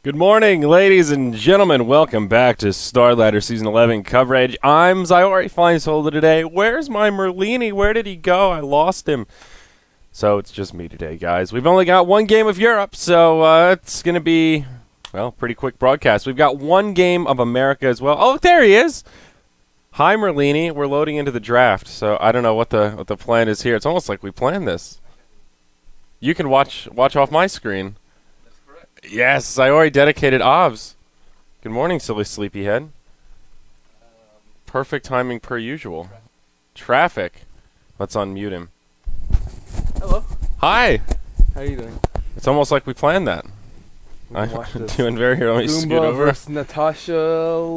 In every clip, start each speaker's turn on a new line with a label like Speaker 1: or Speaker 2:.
Speaker 1: Good morning, ladies and gentlemen. Welcome back to Starladder Season 11 coverage. I'm Zyori, flying solo today. Where's my Merlini? Where did he go? I lost him. So it's just me today, guys. We've only got one game of Europe, so it's going to be, well, pretty quick broadcast. We've got one game of America as well. Oh, there he is. Hi, Merlini. We're loading into the draft, so I don't know what the plan is here. It's almost like we planned this. You can watch off my screen. Yes, I already dedicated OBS. Good morning, silly sleepyhead. Perfect timing per usual. Traffic. Let's unmute him.
Speaker 2: Hello.
Speaker 1: Hi.
Speaker 2: How are you doing?
Speaker 1: It's almost like we planned that. I'm doing very here. Let me scoot
Speaker 2: Goomba
Speaker 1: over.
Speaker 2: versus Natasha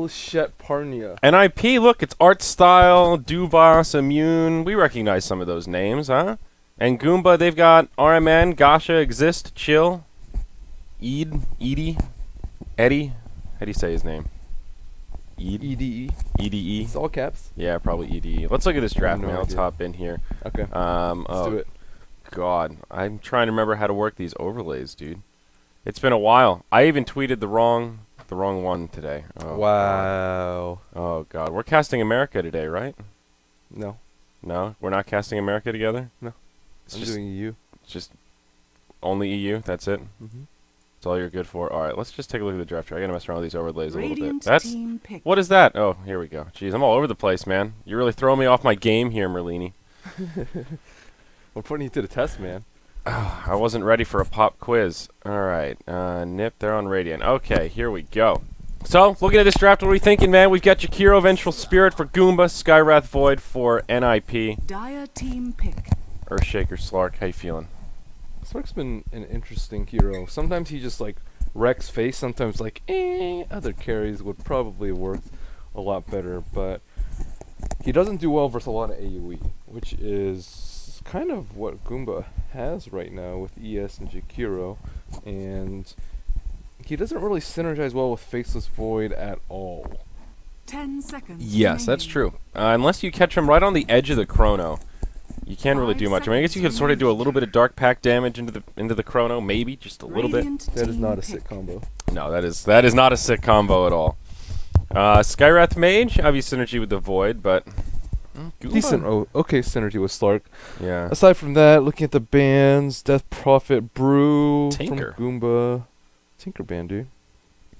Speaker 2: Shetparnia.
Speaker 1: NiP, look, it's Art Style, Dubas, Immune. We recognize some of those names, huh? And Goomba, they've got RMN, Gasha, Exist, Chill. Edie, Eddie, how do you say his name?
Speaker 2: EDE.
Speaker 1: EDE.
Speaker 2: It's all caps.
Speaker 1: Yeah, probably EDE. Let's look at this draft, man. Let's
Speaker 2: idea.
Speaker 1: hop in here.
Speaker 2: Okay.
Speaker 1: Let's
Speaker 2: do it.
Speaker 1: God, I'm trying to remember how to work these overlays, dude. It's been a while. I even tweeted the wrong one today. Oh,
Speaker 2: wow.
Speaker 1: God. Oh God, we're casting America today, right?
Speaker 2: No.
Speaker 1: No, we're not casting America together.
Speaker 2: No.
Speaker 1: It's
Speaker 2: I'm
Speaker 1: just,
Speaker 2: doing EU.
Speaker 1: It's just only EU. That's it.
Speaker 2: Mm-hmm.
Speaker 1: That's all you're good for. All right, let's just take a look at the draft. I gotta mess around with these overlays a little bit.
Speaker 3: Radiant
Speaker 1: That's
Speaker 3: team pick.
Speaker 1: what is that? Oh, here we go. Jeez, I'm all over the place, man. You're really throwing me off my game here, Merlini.
Speaker 2: We're putting you to the test, man.
Speaker 1: I wasn't ready for a pop quiz. All right, NiP, they're on Radiant. Okay, here we go. So, looking at this draft, what are we thinking, man? We've got Jakiro, Vengeful Spirit for Goomba, Skywrath Void for NiP.
Speaker 3: Dire team pick.
Speaker 1: Earthshaker Slark, how you feeling?
Speaker 2: Slark's been an interesting hero. Sometimes he just like wrecks face. Sometimes like other carries would probably work a lot better, but he doesn't do well versus a lot of AoE, which is kind of what Goomba has right now with ES and Jakiro, and he doesn't really synergize well with Faceless Void at all.
Speaker 3: 10 seconds.
Speaker 1: Yes, that's true. Unless you catch him right on the edge of the chrono, you can't really do much. I mean, I guess you could sort of do a little bit of dark pack damage into the chrono, maybe just a little bit.
Speaker 2: That is not a sick combo.
Speaker 1: No, that is not a sick combo at all. Skywrath Mage, obvious synergy with the Void, but
Speaker 2: Decent, okay synergy with Slark.
Speaker 1: Yeah.
Speaker 2: Aside from that, looking at the bands, Death Prophet, Brew
Speaker 1: Tinker.
Speaker 2: from Goomba. Tinker band, dude.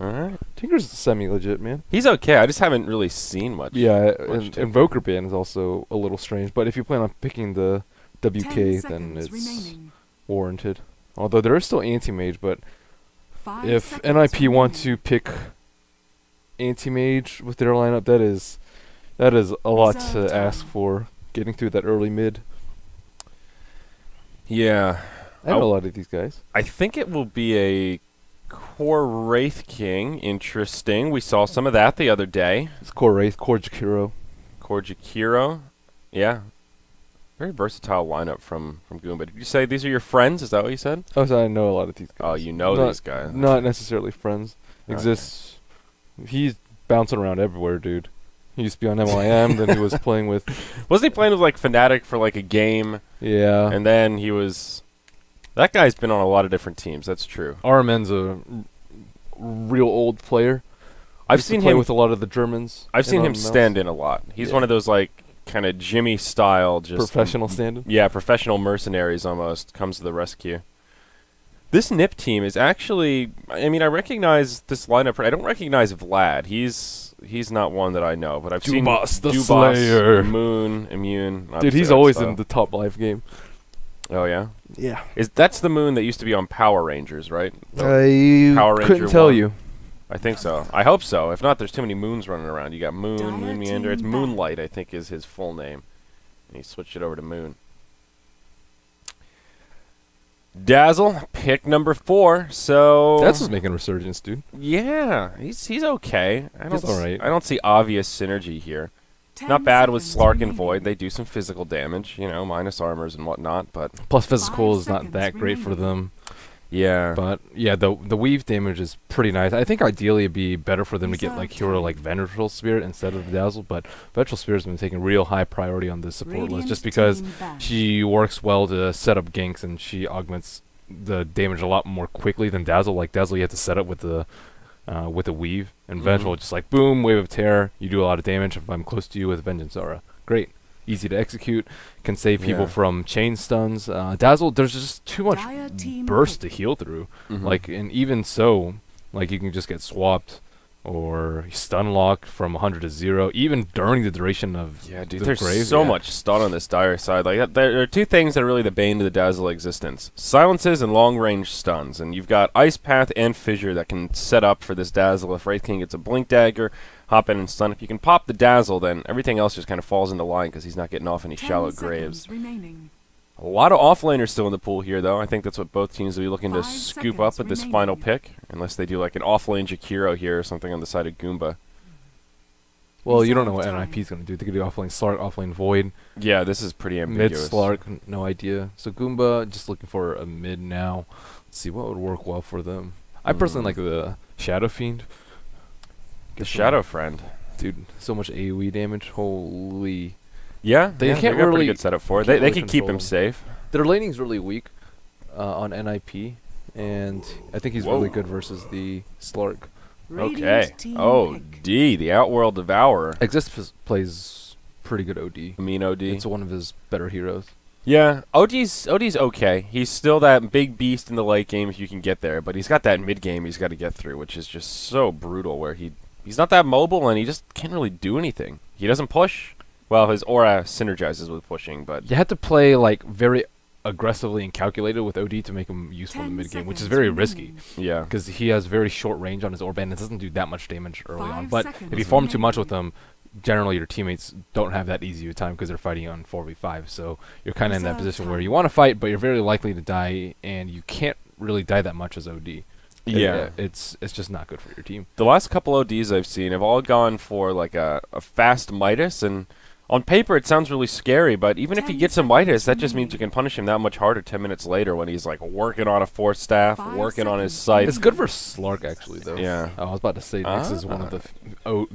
Speaker 1: Alright.
Speaker 2: Tinker's semi-legit, man.
Speaker 1: He's okay. I just haven't really seen much.
Speaker 2: Yeah,
Speaker 1: Tinker.
Speaker 2: Invoker band is also a little strange, but if you plan on picking the WK, then it's warranted. Although there is still Anti-Mage, but if NiP want to pick Anti-Mage with their lineup, that is a lot to ask for, getting through that early mid.
Speaker 1: Yeah.
Speaker 2: I know a lot of these guys.
Speaker 1: I think it will be a Core Wraith King. Interesting. We saw some of that the other day.
Speaker 2: It's Core Wraith, Core Jakiro.
Speaker 1: Core Jakiro. Yeah. Very versatile lineup from Goomba. Did you say these are your friends? Is that what you said?
Speaker 2: Oh, so I know a lot of these guys.
Speaker 1: Oh, you know these guys.
Speaker 2: Not necessarily friends.
Speaker 1: Okay.
Speaker 2: Exists. He's bouncing around everywhere, dude. He used to be on MLIM, then he was playing with...
Speaker 1: Wasn't he playing with, like, Fnatic for, like, a game?
Speaker 2: Yeah.
Speaker 1: And then he was... That guy's been on a lot of different teams, that's true.
Speaker 2: RMN's a real old player.
Speaker 1: I've seen
Speaker 2: play
Speaker 1: him
Speaker 2: with a lot of the Germans.
Speaker 1: I've seen him stand in a lot. He's one of those, like, kind of Jimmy style, just...
Speaker 2: Professional stand-in?
Speaker 1: Yeah, professional mercenaries almost, comes to the rescue. This NiP team is actually... I mean, I recognize this lineup. I don't recognize Vlad. He's not one that I know, but I've seen
Speaker 2: Dubas, Slayer.
Speaker 1: Moon, Immune.
Speaker 2: Dude, he's always in the top live game.
Speaker 1: Oh yeah.
Speaker 2: Yeah.
Speaker 1: That's the Moon that used to be on Power Rangers, right?
Speaker 2: I
Speaker 1: Power Ranger
Speaker 2: couldn't tell
Speaker 1: 1.
Speaker 2: you.
Speaker 1: I think so. I hope so. If not, there's too many moons running around. You got Moon Meander. It's Moonlight, I think, is his full name. And he switched it over to Moon. Dazzle, pick number 4. So
Speaker 2: Dazzle's making a resurgence, dude.
Speaker 1: yeah, he's okay.
Speaker 2: He's alright.
Speaker 1: I don't see obvious synergy here. Not bad with Slark and Void. They do some physical damage, you know, minus armors and whatnot. But
Speaker 2: plus physical is not that great for them.
Speaker 1: Yeah.
Speaker 2: But yeah, the weave damage is pretty nice. I think ideally it'd be better for them to get like hero like Vengeful Spirit instead of Dazzle, but Vengeful Spirit's been taking real high priority on the support list just because she works well to set up ganks and she augments the damage a lot more quickly than Dazzle. Like Dazzle, you have to set up with the weave, and Vengeful just like boom, wave of terror. You do a lot of damage if I'm close to you with Vengeance Aura. Great, easy to execute, can save people from chain stuns. Dazzle, there's just too much burst to heal through. Like, and even so, like you can just get swapped or stun locked from 100 to 0, even during the duration of
Speaker 1: there's
Speaker 2: grave.
Speaker 1: So much stun on this dire side. Like there are two things that are really the bane to the Dazzle existence: silences and long range stuns. And you've got Ice Path and Fissure that can set up for this Dazzle. If Wraith King gets a Blink Dagger, hop in and stun. If you can pop the Dazzle, then everything else just kind of falls into line because he's not getting off any shallow graves.
Speaker 3: Remaining.
Speaker 1: A lot of offlaners still in the pool here, though. I think that's what both teams will be looking to scoop up with this final pick, unless they do like an offlane Jakiro here or something on the side of Goomba.
Speaker 2: Well, you don't know what NiP is going to do. They could do offlane Slark, offlane Void.
Speaker 1: Yeah, this is pretty ambiguous.
Speaker 2: Mid Slark, no idea. So Goomba, just looking for a mid now. Let's see what would work well for them. I personally like the Shadow Fiend.
Speaker 1: The Shadow Friend.
Speaker 2: Dude, so much AoE damage. Holy...
Speaker 1: Yeah,
Speaker 2: they can't
Speaker 1: got a
Speaker 2: really
Speaker 1: pretty good setup for it. They can keep him safe.
Speaker 2: Their laning's really weak on NiP, and I think he's really good versus the Slark.
Speaker 1: Okay. Oh, D, the Outworld Devourer.
Speaker 2: Exist plays pretty good OD.
Speaker 1: Mean OD.
Speaker 2: It's one of his better heroes.
Speaker 1: Yeah, OD's okay. He's still that big beast in the late game if you can get there, but he's got that mid game he's got to get through, which is just so brutal. Where he's not that mobile and he just can't really do anything. He doesn't push. Well, his aura synergizes with pushing, but...
Speaker 2: You have to play, like, very aggressively and calculated with OD to make him useful in the mid-game, which is very risky.
Speaker 1: Yeah.
Speaker 2: Because he has very short range on his orb, and it doesn't do that much damage early on. But if you farm too much with him, generally your teammates don't have that easy of a time because they're fighting on 4v5. So you're kind of in that position where you want to fight, but you're very likely to die, and you can't really die that much as OD.
Speaker 1: Yeah.
Speaker 2: It's just not good for your team.
Speaker 1: The last couple ODs I've seen have all gone for, like, a fast Midas, and... On paper, it sounds really scary, but even if he gets a Midas, that just means you can punish him that much harder 10 minutes later when he's, like, working on a Force Staff, working on his sight.
Speaker 2: It's good for Slark, actually, though.
Speaker 1: Yeah.
Speaker 2: I was about to say Nyx is one of the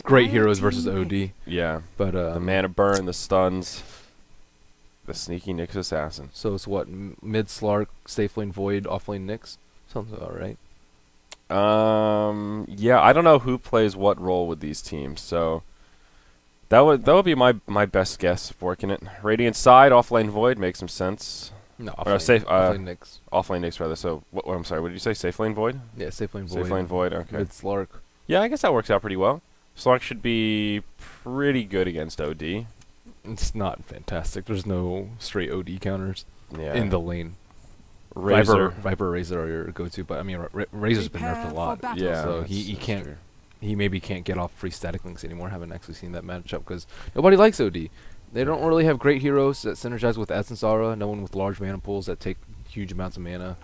Speaker 2: great heroes versus OD.
Speaker 1: Yeah.
Speaker 2: But
Speaker 1: the Mana Burn, the stuns, the sneaky Nyx Assassin.
Speaker 2: So it's what? Mid Slark, safe lane Void, off lane Nyx? Sounds about right.
Speaker 1: Yeah, I don't know who plays what role with these teams, so... That would be my best guess of working it. Radiant side, offlane Void makes some sense.
Speaker 2: No,
Speaker 1: offlane
Speaker 2: Nyx.
Speaker 1: Offlane Nyx rather. So I'm sorry. What did you say? Safe lane Void?
Speaker 2: Yeah, safe lane Void.
Speaker 1: Safe lane Void. Okay.
Speaker 2: Mid Slark.
Speaker 1: Yeah, I guess that works out pretty well. Slark should be pretty good against OD.
Speaker 2: It's not fantastic. There's no straight OD counters in the lane.
Speaker 1: Razor.
Speaker 2: Viper, Razor are your go-to, but I mean, Razor's been nerfed a lot.
Speaker 1: Yeah,
Speaker 2: so he can't. True. He maybe can't get off free static links anymore. Haven't actually seen that matchup because nobody likes OD. They don't really have great heroes that synergize with Essence Aura. No one with large mana pools that take huge amounts of mana.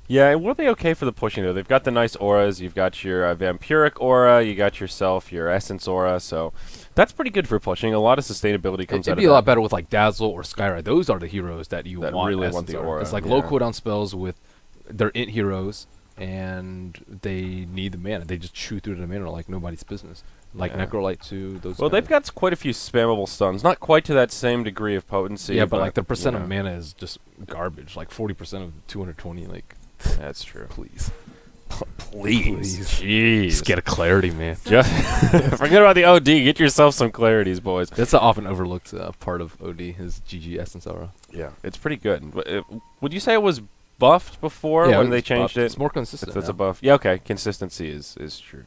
Speaker 1: Yeah, it will be okay for the pushing though. They've got the nice auras. You've got your Vampiric aura. You got yourself your Essence Aura. So that's pretty good for pushing. A lot of sustainability comes out of that.
Speaker 2: It'd be a lot better with like Dazzle or Skyride. Those are the heroes that you
Speaker 1: really want the aura.
Speaker 2: It's like low cooldown spells with they're int heroes. And they need the mana. They just chew through the mana like nobody's business. Like Necrolite too. Those.
Speaker 1: Well, they've got quite a few spammable stuns. Not quite to that same degree of potency.
Speaker 2: Yeah, but like the percent of mana is just garbage. Like 40% of 220. Like
Speaker 1: that's true.
Speaker 2: Please.
Speaker 1: Please. Jeez.
Speaker 2: Just get a clarity, man.
Speaker 1: Just forget about the OD. Get yourself some clarities, boys.
Speaker 2: That's an often overlooked part of OD. Is GG Essence Aura.
Speaker 1: Yeah, it's pretty good. Would you say it was buffed before when they changed it?
Speaker 2: It's more consistent.
Speaker 1: It's a buff. Yeah, okay. Consistency is true.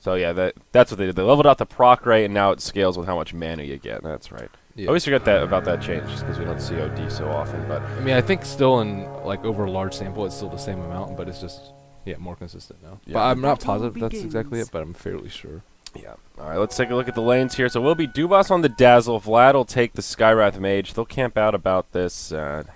Speaker 1: So yeah, that's what they did. They leveled out the proc rate, and now it scales with how much mana you get. That's right. Yeah. I always forget about that change, just because we don't see OD so often. But
Speaker 2: I mean, I think still in like over a large sample, it's still the same amount, but it's just more consistent now. Yeah. But I'm not positive that's exactly it, but I'm fairly sure.
Speaker 1: Yeah. All right, let's take a look at the lanes here. So we'll be Dubas on the Dazzle. Vlad will take the Skywrath Mage. They'll camp out about this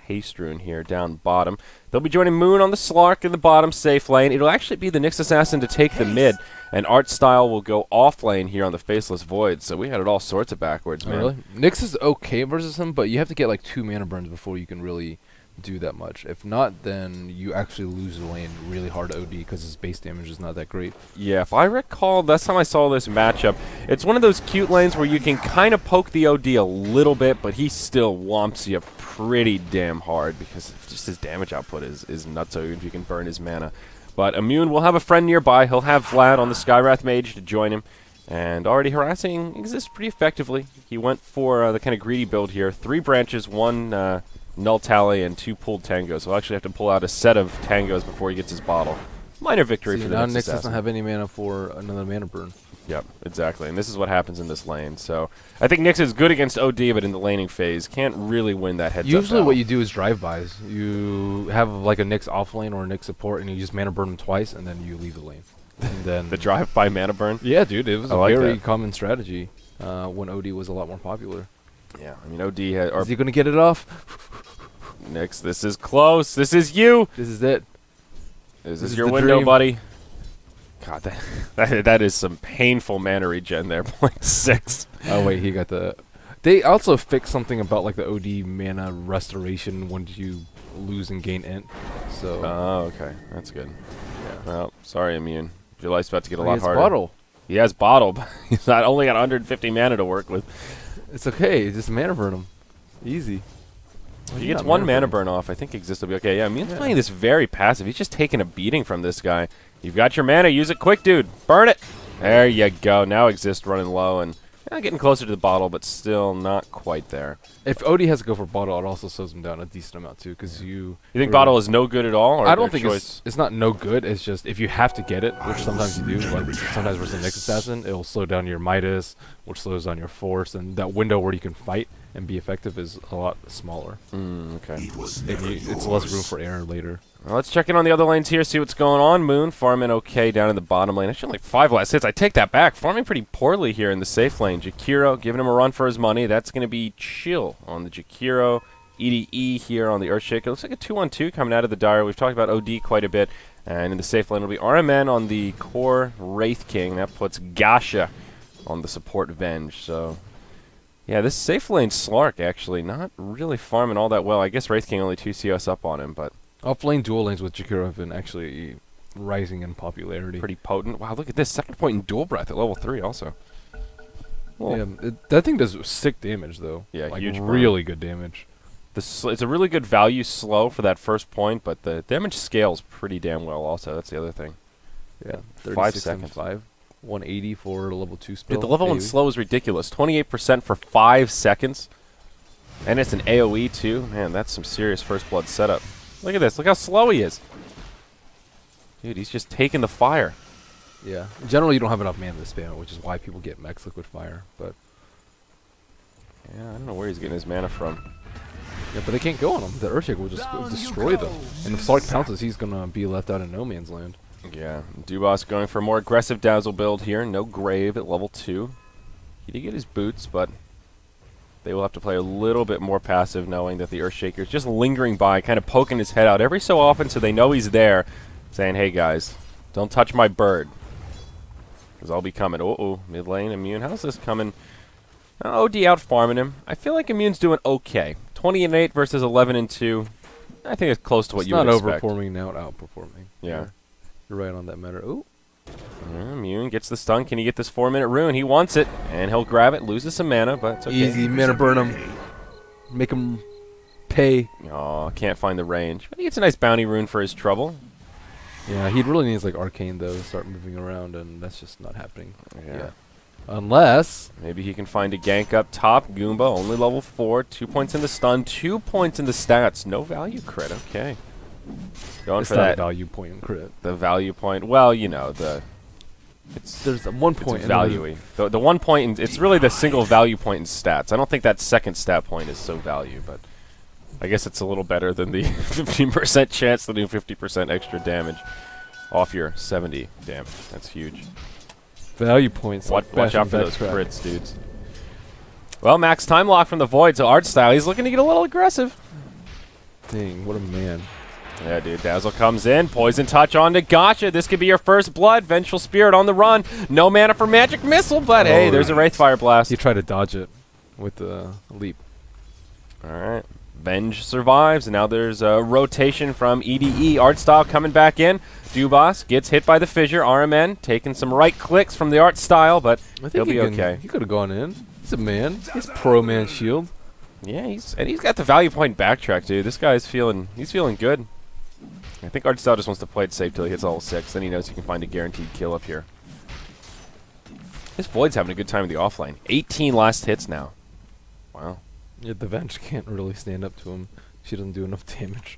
Speaker 1: Haste Rune here down bottom. They'll be joining Moon on the Slark in the bottom safe lane. It'll actually be the Nyx Assassin to take the mid, and Art Style will go off lane here on the Faceless Void. So we had it all sorts of backwards, man.
Speaker 2: Really? Nyx is okay versus him, but you have to get like 2 mana burns before you can really do that much. If not, then you actually lose the lane really hard to OD because his base damage is not that great.
Speaker 1: Yeah, if I recall, last time I saw this matchup, it's one of those cute lanes where you can kind of poke the OD a little bit, but he still whomps you pretty damn hard because just his damage output is nutso if you can burn his mana. But Immune will have a friend nearby. He'll have Vlad on the Skywrath Mage to join him. And already harassing exists pretty effectively. He went for the kind of greedy build here. 3 branches, 1 null tally, and 2 pulled tangos. So he'll actually have to pull out a set of tangos before he gets his bottle. Minor victory for the
Speaker 2: now
Speaker 1: next
Speaker 2: Nyx
Speaker 1: assassin.
Speaker 2: doesn't have any mana for another mana burn.
Speaker 1: Yep, exactly. And this is what happens in this lane. So I think Nyx is good against OD, but in the laning phase, can't really win that heads-up
Speaker 2: Usually
Speaker 1: battle.
Speaker 2: what you do is drive-bys. You have like a Nyx off lane or a Nyx support, and you just mana burn them twice, and then you leave the lane. And then
Speaker 1: The drive-by mana burn?
Speaker 2: yeah, dude, it was
Speaker 1: I
Speaker 2: a
Speaker 1: like
Speaker 2: very
Speaker 1: that.
Speaker 2: common strategy when OD was a lot more popular.
Speaker 1: Yeah, I mean, OD has...
Speaker 2: Is he going to get it off?
Speaker 1: Nyx, this is close. This is you.
Speaker 2: This is it.
Speaker 1: This
Speaker 2: is
Speaker 1: is your
Speaker 2: the
Speaker 1: window,
Speaker 2: dream.
Speaker 1: buddy. God, that is some painful mana regen there. 0.6.
Speaker 2: Oh, wait, he got the... They also fixed something about like the OD mana restoration when you lose and gain int. So
Speaker 1: Oh, okay. That's good.
Speaker 2: yeah.
Speaker 1: Well, sorry, Immune. Your life's about to get a
Speaker 2: He
Speaker 1: lot
Speaker 2: has
Speaker 1: harder.
Speaker 2: bottle.
Speaker 1: He has bottle, but he's not only got 150 mana to work with.
Speaker 2: It's okay. Just mana burn him. Easy.
Speaker 1: He gets 1 mana burn off. I think Exist will be okay. Yeah, Immune's playing this very passive. He's just taking a beating from this guy. You've got your mana. Use it quick, dude. Burn it. There you go. Now Exist running low and getting closer to the bottle, but still not quite there.
Speaker 2: If OD has to go for bottle, it also slows him down a decent amount too, because you
Speaker 1: think bottle is no good at all? Or
Speaker 2: I don't
Speaker 1: their
Speaker 2: think
Speaker 1: choice?
Speaker 2: it's not no good. It's just if you have to get it, which sometimes you do, like sometimes versus an Nyx assassin, it'll slow down your Midas, which slows down your force, and that window where you can fight and be effective is a lot smaller.
Speaker 1: Okay.
Speaker 2: It's less room for error later.
Speaker 1: Well, let's check in on the other lanes here, see what's going on. Moon farming okay down in the bottom lane. Actually, like 5 last hits. I take that back. Farming pretty poorly here in the safe lane. Jakiro giving him a run for his money. That's going to be chill on the Jakiro. EDE here on the Earthshaker. Looks like a 2-on-2 coming out of the Dire. We've talked about OD quite a bit. And in the safe lane will be RMN on the core Wraith King. That puts Gasha on the support Venge. So, yeah, this safe lane Slark actually not really farming all that well. I guess Wraith King only 2 CS up on him, but
Speaker 2: Off-lane dual lanes with Jakiro have been actually rising in popularity.
Speaker 1: pretty potent. Wow, look at this. Second point in Dual Breath at level 3 also. Well,
Speaker 2: Yeah, that thing does sick damage though.
Speaker 1: Yeah,
Speaker 2: like
Speaker 1: huge burn.
Speaker 2: really good damage.
Speaker 1: it's a really good value slow for that first point, but the damage scales pretty damn well also. That's the other thing.
Speaker 2: Yeah,
Speaker 1: 5
Speaker 2: 36 and
Speaker 1: seconds.
Speaker 2: 5, 180 for level 2 spell.
Speaker 1: Dude, the level 1
Speaker 2: AoE.
Speaker 1: slow is ridiculous. 28% for 5 seconds. And it's an AoE too. Man, that's some serious first blood setup. Look at this. Look how slow he is. Dude, he's just taking the fire.
Speaker 2: Yeah. Generally, you don't have enough mana to spam it, which is why people get Mech's Liquid Fire. But
Speaker 1: Yeah, I don't know where he's getting his mana from.
Speaker 2: yeah, but they can't go on him. The Earthshaker will just destroy them. And if Slark pounces, he's gonna be left out in no man's land.
Speaker 1: Yeah, Dubas going for a more aggressive Dazzle build here. No Grave at level 2. He did get his boots, but they will have to play a little bit more passive, knowing that the Earthshaker is just lingering by, kind of poking his head out every so often so they know he's there, saying, hey guys, don't touch my bird. Because I'll be coming. Uh-oh, mid lane, Immune. How's this coming? OD out farming him. I feel like Immune's doing okay. 20-8 versus 11-2. I think it's close to what
Speaker 2: It's
Speaker 1: you would
Speaker 2: not
Speaker 1: expect.
Speaker 2: overperforming now, outperforming.
Speaker 1: Yeah.
Speaker 2: You're right on that matter. Ooh.
Speaker 1: Immune gets the stun. Can he get this 4-minute rune? He wants it, and he'll grab it. Loses some mana, but it's okay.
Speaker 2: Easy, mana burn him. Make him pay.
Speaker 1: Aw, can't find the range. But he gets a nice bounty rune for his trouble.
Speaker 2: Yeah, he really needs like Arcane though to start moving around, and that's just not happening.
Speaker 1: Yeah.
Speaker 2: Unless
Speaker 1: Maybe he can find a gank up top. Goomba, only level 4. 2 points in the stun. 2 points in the stats. No value crit. Okay. Going
Speaker 2: it's
Speaker 1: for
Speaker 2: not
Speaker 1: that.
Speaker 2: a value point in crit.
Speaker 1: The value point. Well, you know,
Speaker 2: There's a 1
Speaker 1: it's
Speaker 2: point.
Speaker 1: value-y. The 1 point, it's really the single value point in stats. I don't think that second stat point is so value, but I guess it's a little better than the 15% chance to do 50% extra damage off your 70 damage. That's huge.
Speaker 2: Value points.
Speaker 1: Watch
Speaker 2: like
Speaker 1: out for
Speaker 2: bashing
Speaker 1: those
Speaker 2: back crap.
Speaker 1: crits, dudes. Well, max time lock from the Void, so art style. He's looking to get a little aggressive.
Speaker 2: Dang, what a man.
Speaker 1: Yeah, dude. Dazzle comes in. Poison touch onto Gotcha. This could be your first blood. Vengeful Spirit on the run. No mana for Magic Missile, but hey, there's a Wraithfire Blast.
Speaker 2: He tried to dodge it with the leap.
Speaker 1: All right. Venge survives, and now there's a rotation from EDE. Artstyle coming back in. Dubas gets hit by the fissure. RMN taking some right clicks from the Artstyle, but he'll be okay.
Speaker 2: He could have gone in. He's a man. He's pro man shield.
Speaker 1: Yeah, he's got the value point backtrack, dude. This guy's feeling good. I think Artstyle just wants to play it safe till he hits level 6. Then he knows he can find a guaranteed kill up here. This Void's having a good time in the offlane. 18 last hits now. Wow.
Speaker 2: Yeah, the Venge can't really stand up to him. She doesn't do enough damage.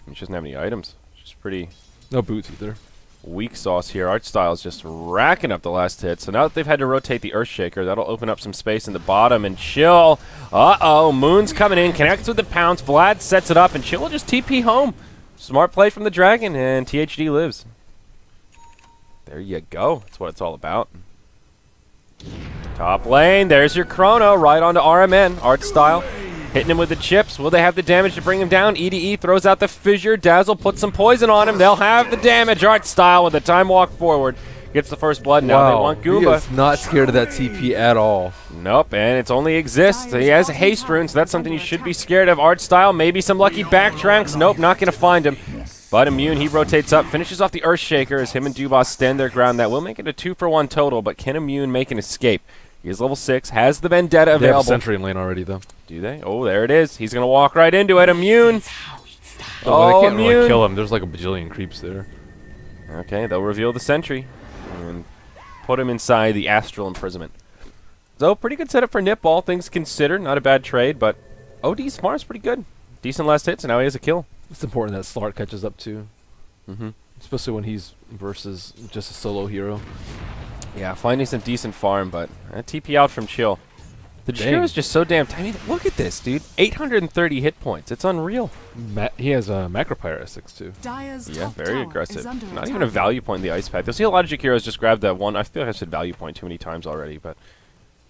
Speaker 1: He doesn't have any items. She's pretty
Speaker 2: No boots either.
Speaker 1: weak sauce here. Artstyle's just racking up the last hit. So now that they've had to rotate the Earthshaker, that'll open up some space in the bottom. And Chill, Moon's coming in, connects with the pounce. Vlad sets it up, and Chill will just TP home. Smart play from the Dragon, and THD lives. There you go. That's what it's all about. Top lane, there's your Chrono, right onto RMN. Artstyle hitting him with the chips. Will they have the damage to bring him down? EDE throws out the fissure. Dazzle puts some poison on him. They'll have the damage. Artstyle with a time walk forward. Gets the first blood. Now they want Goomba.
Speaker 2: He is not scared of that TP at all.
Speaker 1: Nope, and it's only exists. He has a haste rune, so that's something you should be scared of. Artstyle, maybe some lucky backtracks. Nope, not going to find him. But Immune, he rotates up, finishes off the Earthshaker as him and Dubas stand their ground. That will make it a 2-for-1 total, but can Immune make an escape? He is level 6, has the Vendetta
Speaker 2: They
Speaker 1: available.
Speaker 2: have a Sentry in lane already, though.
Speaker 1: Do they? Oh, there it is. He's going to walk right into it. Immune.
Speaker 2: Well, they can't
Speaker 1: Immune.
Speaker 2: really kill him. There's like a bajillion creeps there.
Speaker 1: Okay, they'll reveal the Sentry and put him inside the Astral Imprisonment. So, pretty good setup for NiP, all things considered. Not a bad trade, but OD Smart's pretty good. Decent last hits, and now he has a kill.
Speaker 2: It's important that Slark catches up too.
Speaker 1: Mm-hmm.
Speaker 2: Especially when he's versus just a solo hero.
Speaker 1: Yeah, finding some decent farm, but TP out from Chill. The Jiro's just so damn tiny. Look at this, dude. 830 hit points. It's unreal.
Speaker 2: He has a Macropyre at 6 too.
Speaker 3: Dire's
Speaker 1: Yeah,
Speaker 3: top
Speaker 1: very
Speaker 3: tower
Speaker 1: aggressive.
Speaker 3: is under
Speaker 1: Not
Speaker 3: attack.
Speaker 1: even a value point in the ice path. You'll see a lot of Jakiros just grab that one. I feel like I said value point too many times already, but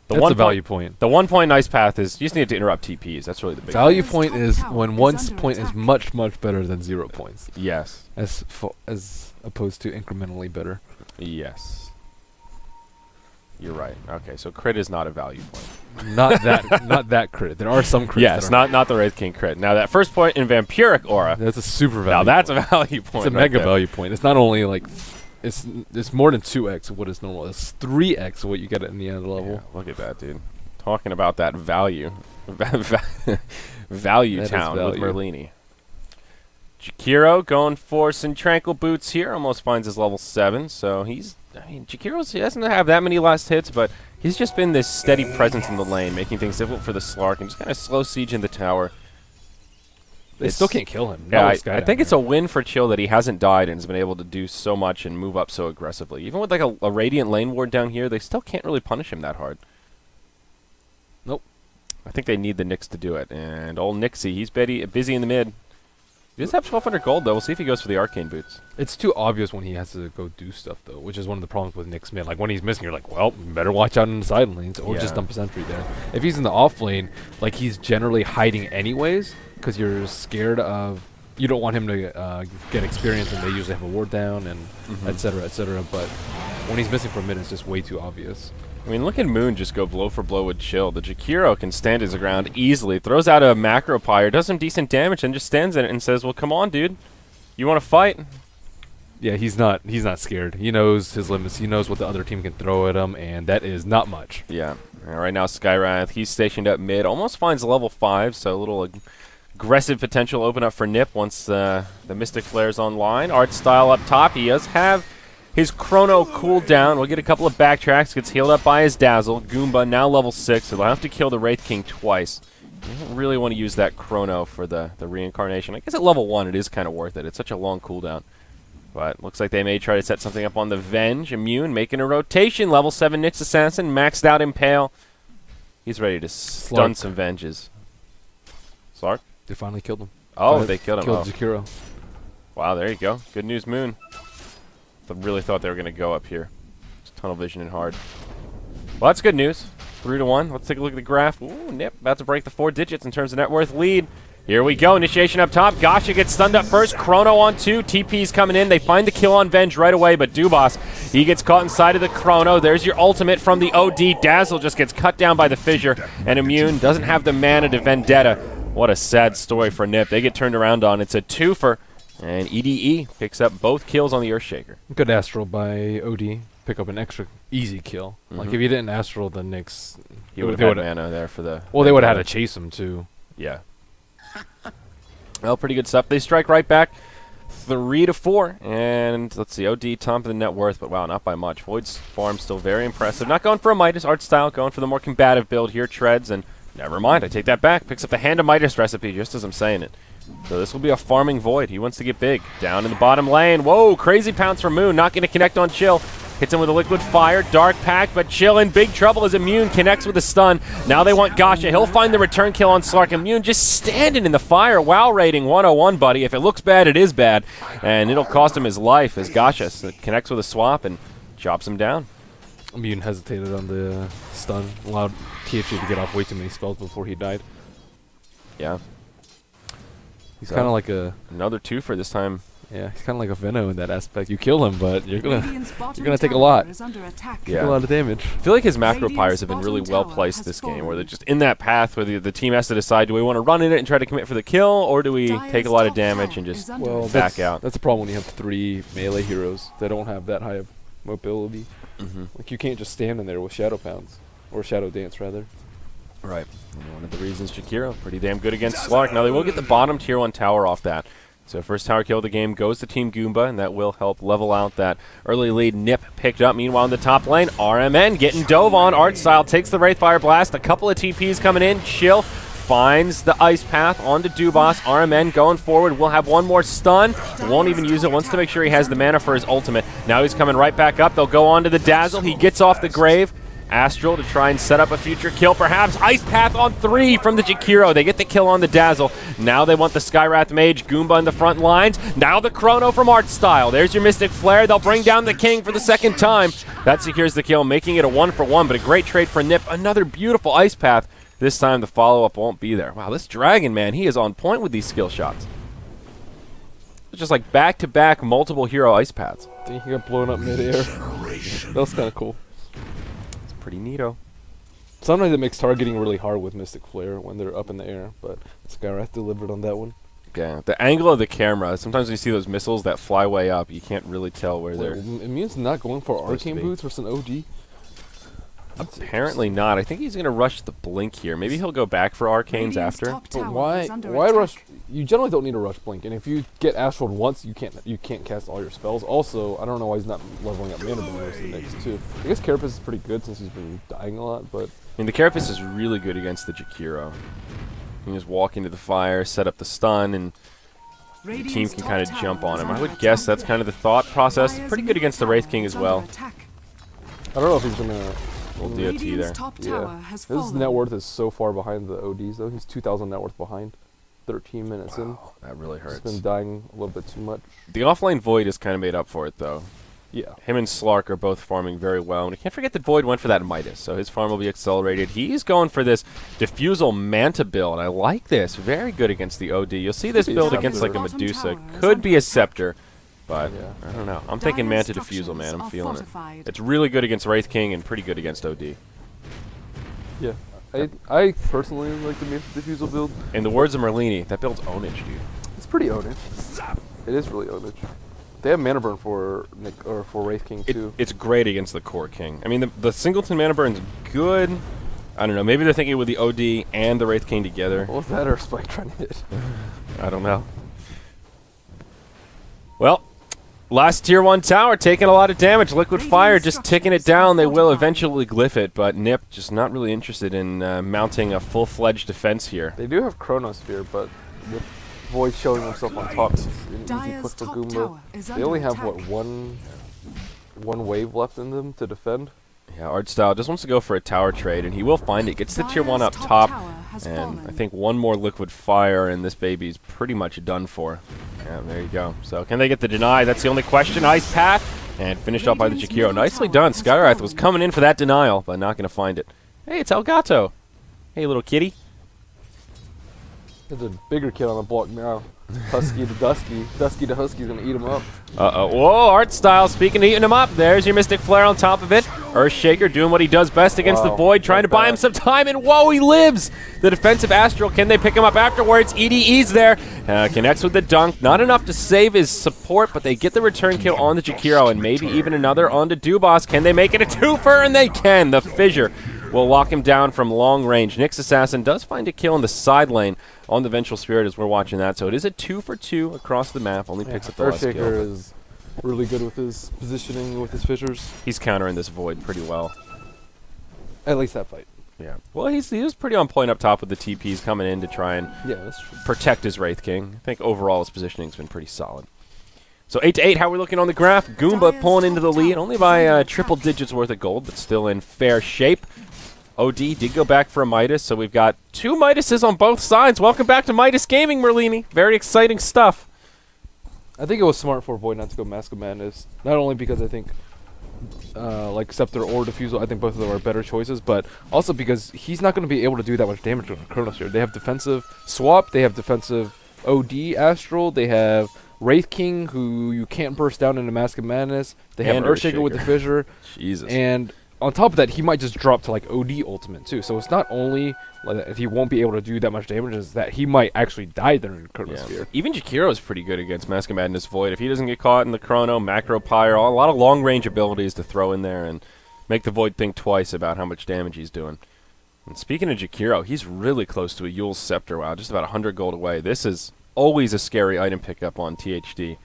Speaker 1: the
Speaker 2: That's
Speaker 1: one
Speaker 2: a value point.
Speaker 1: The 1 point in ice path is you just need to interrupt TPs. That's really the big
Speaker 2: Value
Speaker 3: Dire's
Speaker 2: point
Speaker 3: top
Speaker 2: is
Speaker 3: tower
Speaker 2: when
Speaker 3: is
Speaker 2: 1
Speaker 3: under
Speaker 2: point is
Speaker 3: attack.
Speaker 2: much, much better than 0 points.
Speaker 1: Yes.
Speaker 2: As opposed to incrementally better.
Speaker 1: Yes. You're right. Okay, so crit is not a value point.
Speaker 2: Not that crit. There are some crits.
Speaker 1: Yes,
Speaker 2: that are,
Speaker 1: not the Wraith King crit. Now that first point in Vampiric Aura.
Speaker 2: That's a super value.
Speaker 1: Now that's
Speaker 2: point.
Speaker 1: a value point.
Speaker 2: It's a
Speaker 1: right
Speaker 2: mega
Speaker 1: there.
Speaker 2: value point. It's not only like it's more than 2x of what is normal. It's 3x of what you get at the end of the level.
Speaker 1: Yeah, look at that, dude. Talking about that value. Value
Speaker 2: That is
Speaker 1: town with
Speaker 2: value.
Speaker 1: Merlini. Jakiro going for some tranquil boots here. Almost finds his level 7. So Jakiro's, he doesn't have that many last hits, but he's just been this steady presence in the lane, making things difficult for the Slark and just kind of slow siege in the tower.
Speaker 2: They still can't kill him.
Speaker 1: Yeah,
Speaker 2: No,
Speaker 1: I think it's a win for Chill that he hasn't died and has been able to do so much and move up so aggressively. Even with like a Radiant lane ward down here, they still can't really punish him that hard.
Speaker 2: Nope.
Speaker 1: I think they need the Nyx to do it. And old Nixie, he's busy in the mid. He does have 1,200 gold, though. We'll see if he goes for the Arcane Boots.
Speaker 2: It's too obvious when he has to go do stuff, though, which is one of the problems with Nyx mid. Like, when he's missing, you're like, well, you better watch out in the side lanes, or just
Speaker 1: Yeah.
Speaker 2: dump a sentry there. If he's in the off lane, like, he's generally hiding anyways, because you're scared of... You don't want him to get experience, and they usually have a ward down, and et cetera, but when he's missing for a mid, it's just way too obvious.
Speaker 1: I mean, look at Moon just go blow for blow with Chill. The Jakiro can stand his ground easily. Throws out a Macropyre, does some decent damage, and just stands in it and says, well, come on, dude. You want to fight?
Speaker 2: Yeah, he's not scared. He knows his limits. He knows what the other team can throw at him, and that is not much.
Speaker 1: Yeah. Right now, Skywrath, he's stationed up mid. Almost finds level 5, so a little aggressive potential open up for NiP once the Mystic Flare's online. Artstyle up top. He does have his Chrono cooldown. We'll get a couple of backtracks. Gets healed up by his Dazzle. Goomba now level 6, so they'll have to kill the Wraith King twice. You don't really want to use that Chrono for the reincarnation. I guess at level 1 it is kind of worth it. It's such a long cooldown. But looks like they may try to set something up on the Venge. Immune making a rotation. Level 7 Nyx Assassin. Maxed out Impale. He's ready to stun some Venges. Slark?
Speaker 2: They finally killed him.
Speaker 1: Oh, they killed him.
Speaker 2: Killed
Speaker 1: Oh.
Speaker 2: Jakiro.
Speaker 1: Wow, there you go. Good news, Moon. Really thought they were going to go up here. Just tunnel vision and hard. Well, that's good news. 3-1. Let's take a look at the graph. Ooh, NiP about to break the 4 digits in terms of net worth lead. Here we go. Initiation up top. Gasha gets stunned up first. Chrono on 2. TP's coming in. They find the kill on Venge right away, but Dubas, he gets caught inside of the Chrono. There's your ultimate from the OD. Dazzle just gets cut down by the fissure, and Immune doesn't have the mana to Vendetta. What a sad story for NiP. They get turned around on. It's a twofer, and EDE picks up both kills on the Earthshaker.
Speaker 2: Good Astral by OD. Pick up an extra easy kill. Like, if he didn't Astral, the Knicks...
Speaker 1: He would have had mana there for the...
Speaker 2: Well, they would have had to chase him, too.
Speaker 1: Yeah. Well, pretty good stuff. They strike right back. 3-4, and let's see, OD top of the net worth, but wow, not by much. Void's farm still very impressive. Not going for a Midas art style, going for the more combative build here. Treads, and never mind, I take that back. Picks up the Hand of Midas recipe just as I'm saying it. So this will be a farming Void. He wants to get big. Down in the bottom lane. Whoa, crazy pounce from Moon. Not going to connect on Chill. Hits him with a Liquid Fire. Dark Pack, but Chill in big trouble as Immune connects with a stun. Now they want Gasha. He'll find the return kill on Slark. Immune just standing in the fire. WoW rating 101, buddy. If it looks bad, it is bad. And it'll cost him his life as Gasha connects with a swap and chops him down.
Speaker 2: Immune hesitated on the stun. Allowed THE to get off way too many spells before he died.
Speaker 1: Yeah.
Speaker 2: He's kind of like a...
Speaker 1: Another twofer this time.
Speaker 2: Yeah, he's kind of like a Veno in that aspect. You kill him, but you're gonna take a lot. Take a lot of damage.
Speaker 1: I feel like his macro pyres have been really well placed this game, where they're just in that path where the team has to decide: do we want to run in it and try to commit for the kill, or do we take a lot of damage and just back out?
Speaker 2: That's the problem when you have 3 melee heroes that don't have that high of mobility. Like, you can't just stand in there with Shadow Pounds or Shadow Dance rather.
Speaker 1: Right. And one of the reasons Jakiro pretty damn good against Slark. Now they will get the bottom tier 1 tower off that. So first tower kill of the game goes to Team Goomba, and that will help level out that early lead NiP picked up. Meanwhile, in the top lane, RMN getting dove on. Artstyle takes the Wraithfire Blast. A couple of TPs coming in. Chill finds the Ice Path onto Dubas. RMN going forward. We'll have one more stun. Won't even use it. Wants to make sure he has the mana for his ultimate. Now he's coming right back up. They'll go on to the Dazzle. He gets off the Grave. Astral to try and set up a future kill, perhaps. Ice Path on 3 from the Jakiro. They get the kill on the Dazzle. Now they want the Skywrath Mage. Goomba in the front lines. Now the Chrono from Artstyle. There's your Mystic Flare. They'll bring down the King for the second time. That secures the kill, making it a 1-for-1, but a great trade for NiP. Another beautiful Ice Path. This time the follow-up won't be there. Wow, this Dragon, man, he is on point with these skill shots. It's just like back-to-back multiple hero Ice Paths.
Speaker 2: I think he got blown up mid-air. That was kind of cool.
Speaker 1: Pretty neato.
Speaker 2: Sometimes it makes targeting really hard with Mystic Flare when they're up in the air, but Skywrath delivered on that one.
Speaker 1: Yeah, the angle of the camera, sometimes when you see those missiles that fly way up, you can't really tell where they're...
Speaker 2: Immune's not going for Arcane Boots versus an OD?
Speaker 1: Apparently not. I think he's going to rush the Blink here. Maybe he'll go back for Arcanes after.
Speaker 2: But why rush? You generally don't need to rush Blink, and if you get Astraled once, you can't cast all your spells. Also, I don't know why he's not leveling up mana boost the next 2. I guess Carapace is pretty good since he's been dying a lot, but...
Speaker 1: I mean, the Carapace is really good against the Jakiro. You can just walk into the fire, set up the stun, and the team can kind of jump on him. I would guess that's kind of the thought process. Pretty good against the Wraith King as well.
Speaker 2: I don't know if he's going to...
Speaker 1: Little DOT there.
Speaker 2: Yeah. His net worth is so far behind the ODs, though. He's 2,000 net worth behind. 13 minutes in.
Speaker 1: That really hurts.
Speaker 2: He's been dying a little bit too much.
Speaker 1: The offlane Void has kind of made up for it, though.
Speaker 2: Yeah.
Speaker 1: Him and Slark are both farming very well. And you can't forget that Void went for that Midas, so his farm will be accelerated. He's going for this Diffusal Manta build. I like this. Very good against the OD. You'll see this build against like a Medusa. Could be a Scepter. But, I don't know. I'm thinking Manta Diffusal, man. I'm feeling it. It's really good against Wraith King and pretty good against OD.
Speaker 2: Yeah. I personally like the Manta Diffusal build.
Speaker 1: In the words of Merlini, that build's ownage, dude.
Speaker 2: It's pretty ownage. It is really ownage. They have mana burn for Wraith King, too.
Speaker 1: It's great against the Core King. I mean, the Singleton mana burn's good. I don't know. Maybe they're thinking with the OD and the Wraith King together.
Speaker 2: What was that or Spike trying to hit?
Speaker 1: I don't know. Well, last tier 1 tower taking a lot of damage. Liquid Fire just ticking it down. They will eventually glyph it, but NiP just not really interested in mounting a full-fledged defense here.
Speaker 2: They do have Chronosphere, but with Void showing himself on top, it's an easy push for Goomba. They only have, what, one wave left in them to defend?
Speaker 1: Yeah, Artstyle just wants to go for a tower trade, and he will find it. Gets the tier 1 up top, and I think one more Liquid Fire, and this baby's pretty much done for. Yeah, there you go. So can they get the deny? That's the only question. Ice Path, and finished up by the Jakiro. Nicely done. Skywrath was coming in for that denial, but not going to find it. Hey, it's Elgato. Hey, little kitty.
Speaker 2: There's a bigger kid on the block now. Husky to Dusky. Dusky to Husky's going to eat him up.
Speaker 1: Uh-oh. Whoa, Artstyle. Speaking of eating him up, there's your Mystic Flare on top of it. Earthshaker doing what he does best against the Void, trying to buy him some time, and whoa, he lives! The defensive Astral, can they pick him up afterwards? EDE's there, connects with the dunk. Not enough to save his support, but they get the return kill on the Jakiro, and maybe even another on the Dubas. Can they make it a twofer? And they can. The Fissure will lock him down from long range. Nyx Assassin does find a kill in the side lane on the Vengeful Spirit as we're watching that, so it is a 2-for-2 across the map. Only picks up the last kill.
Speaker 2: Earthshaker is really good with his positioning, with his Fissures.
Speaker 1: He's countering this Void pretty well.
Speaker 2: At least that fight.
Speaker 1: Yeah. Well, he was pretty on point up top with the TPs coming in to try and
Speaker 2: that's true.
Speaker 1: protect his Wraith King. I think overall his positioning's been pretty solid. So 8-8, how are we looking on the graph? Goomba pulling into the lead, only by triple digits worth of gold, but still in fair shape. OD did go back for a Midas, so we've got 2 Midases on both sides. Welcome back to Midas Gaming, Merlini. Very exciting stuff.
Speaker 2: I think it was smart for Void not to go Mask of Madness. Not only because I think, like Scepter or Diffusal, I think both of them are better choices, but also because he's not going to be able to do that much damage with Chronosphere. They have defensive Swap, they have defensive OD Astral, they have Wraith King, who you can't burst down into Mask of Madness, they have Earthshaker with the Fissure,
Speaker 1: Jesus.
Speaker 2: And on top of that, he might just drop to like OD Ultimate too. So it's not only like he won't be able to do that much damage, it's that he might actually die during Chronosphere.
Speaker 1: Yeah. Even Jakiro is pretty good against Mask of Madness Void. If he doesn't get caught in the Chrono, Macro Pyre, a lot of long range abilities to throw in there and make the Void think twice about how much damage he's doing. And speaking of Jakiro, he's really close to a Yule's Scepter. Wow, just about 100 gold away. This is always a scary item pickup on THD.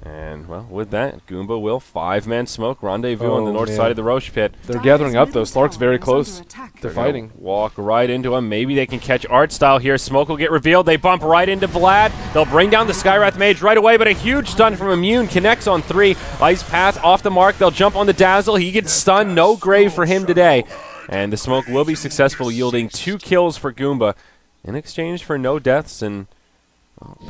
Speaker 1: And, well, with that, Goomba will 5-man smoke rendezvous on the north side of the Roche pit.
Speaker 2: They're gathering up, though. Slark's very close. They're fighting.
Speaker 1: Walk right into him. Maybe they can catch Art Style here. Smoke will get revealed. They bump right into Vlad. They'll bring down the Skywrath Mage right away, but a huge stun from Immune connects on 3. Ice Path off the mark. They'll jump on the Dazzle. He gets stunned. No grave for him today. And the smoke will be successful, yielding 2 kills for Goomba in exchange for no deaths and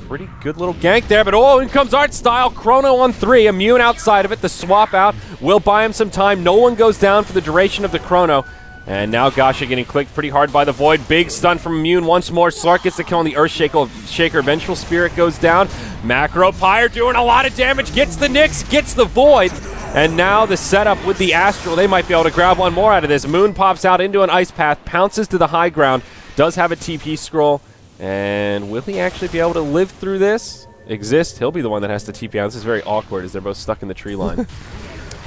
Speaker 1: pretty good little gank there, but in comes Art Style. Chrono on 3, Immune outside of it. The swap out will buy him some time. No one goes down for the duration of the Chrono. And now Gasha getting clicked pretty hard by the Void. Big stun from Immune once more. Slark gets the kill on the Earthshaker. Vengeful Spirit goes down. Macro Pyre doing a lot of damage. Gets the Nyx, gets the Void. And now the setup with the Astral. They might be able to grab one more out of this. Moon pops out into an Ice Path, pounces to the high ground. Does have a TP scroll. And will he actually be able to live through this? Exist, he'll be the one that has to TP out. This is very awkward as they're both stuck in the tree line.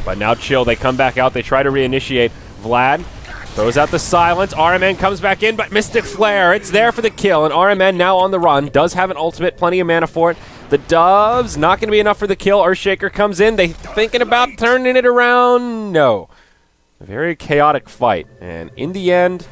Speaker 1: But now Chill, they come back out, they try to reinitiate. Vlad throws out the silence, RMN comes back in, but Mystic Flare, it's there for the kill, and RMN now on the run, does have an ultimate, plenty of mana for it. The Doves, not going to be enough for the kill. Earthshaker comes in, they thinking about turning it around? No. A very chaotic fight, and in the end,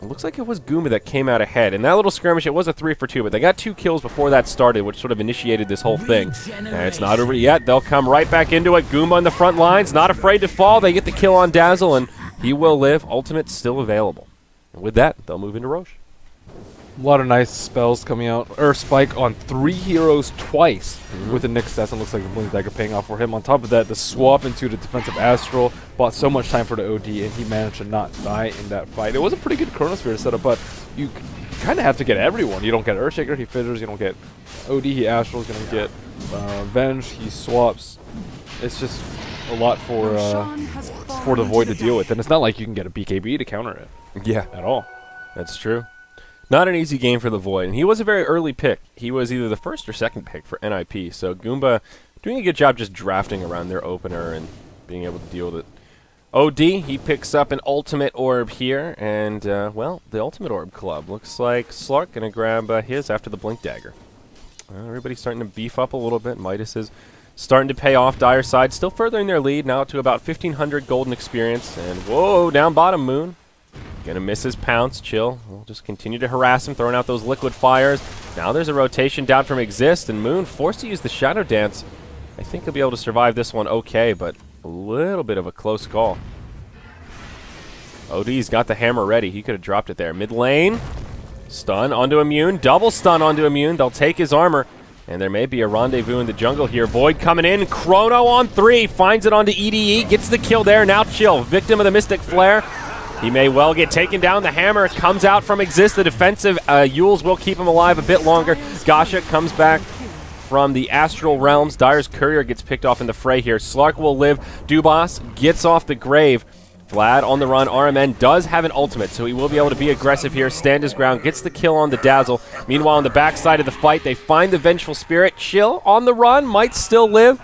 Speaker 1: it looks like it was Goomba that came out ahead. In that little skirmish, it was a 3-for-2, but they got 2 kills before that started, which sort of initiated this whole thing. And it's not over yet. They'll come right back into it. Goomba on the front lines, not afraid to fall. They get the kill on Dazzle, and he will live. Ultimate's still available. And with that, they'll move into Roche.
Speaker 2: A lot of nice spells coming out. Earth Spike on 3 heroes twice with the Nyx Assassin. Looks like the Blink Dagger paying off for him. On top of that, the swap into the defensive Astral bought so much time for the OD, and he managed to not die in that fight. It was a pretty good Chronosphere setup, but you kind of have to get everyone. You don't get Earthshaker, he Fissures. You don't get OD, he Astrals. You don't get Venge, he swaps. It's just a lot for the Void to deal with, and it's not like you can get a BKB to counter it.
Speaker 1: Yeah,
Speaker 2: at all.
Speaker 1: That's true. Not an easy game for the Void, and he was a very early pick. He was either the first or second pick for NiP, so Goomba doing a good job just drafting around their opener and being able to deal with it. OD, he picks up an Ultimate Orb here, and, well, the Ultimate Orb Club. Looks like Slark going to grab his after the Blink Dagger. Everybody's starting to beef up a little bit. Midas is starting to pay off. Dire side still furthering their lead, now to about 1,500 golden experience, and whoa, down bottom, Moon. Gonna miss his pounce. Chill. We'll just continue to harass him, throwing out those liquid fires. Now there's a rotation down from Exist, and Moon forced to use the Shadow Dance. I think he'll be able to survive this one okay, but a little bit of a close call. OD's got the hammer ready. He could have dropped it there. Mid lane. Stun onto Immune. Double stun onto Immune. They'll take his armor. And there may be a rendezvous in the jungle here. Void coming in. Chrono on 3. Finds it onto EDE. Gets the kill there. Now Chill. Victim of the Mystic Flare. He may well get taken down. The hammer comes out from Exist. The defensive Yules will keep him alive a bit longer. Gasha comes back from the Astral Realms. Dire's Courier gets picked off in the fray here. Slark will live. Dubas gets off the grave. Vlad on the run. RMN does have an ultimate, so he will be able to be aggressive here, stand his ground, gets the kill on the Dazzle. Meanwhile, on the backside of the fight, they find the Vengeful Spirit. Chill on the run, might still live,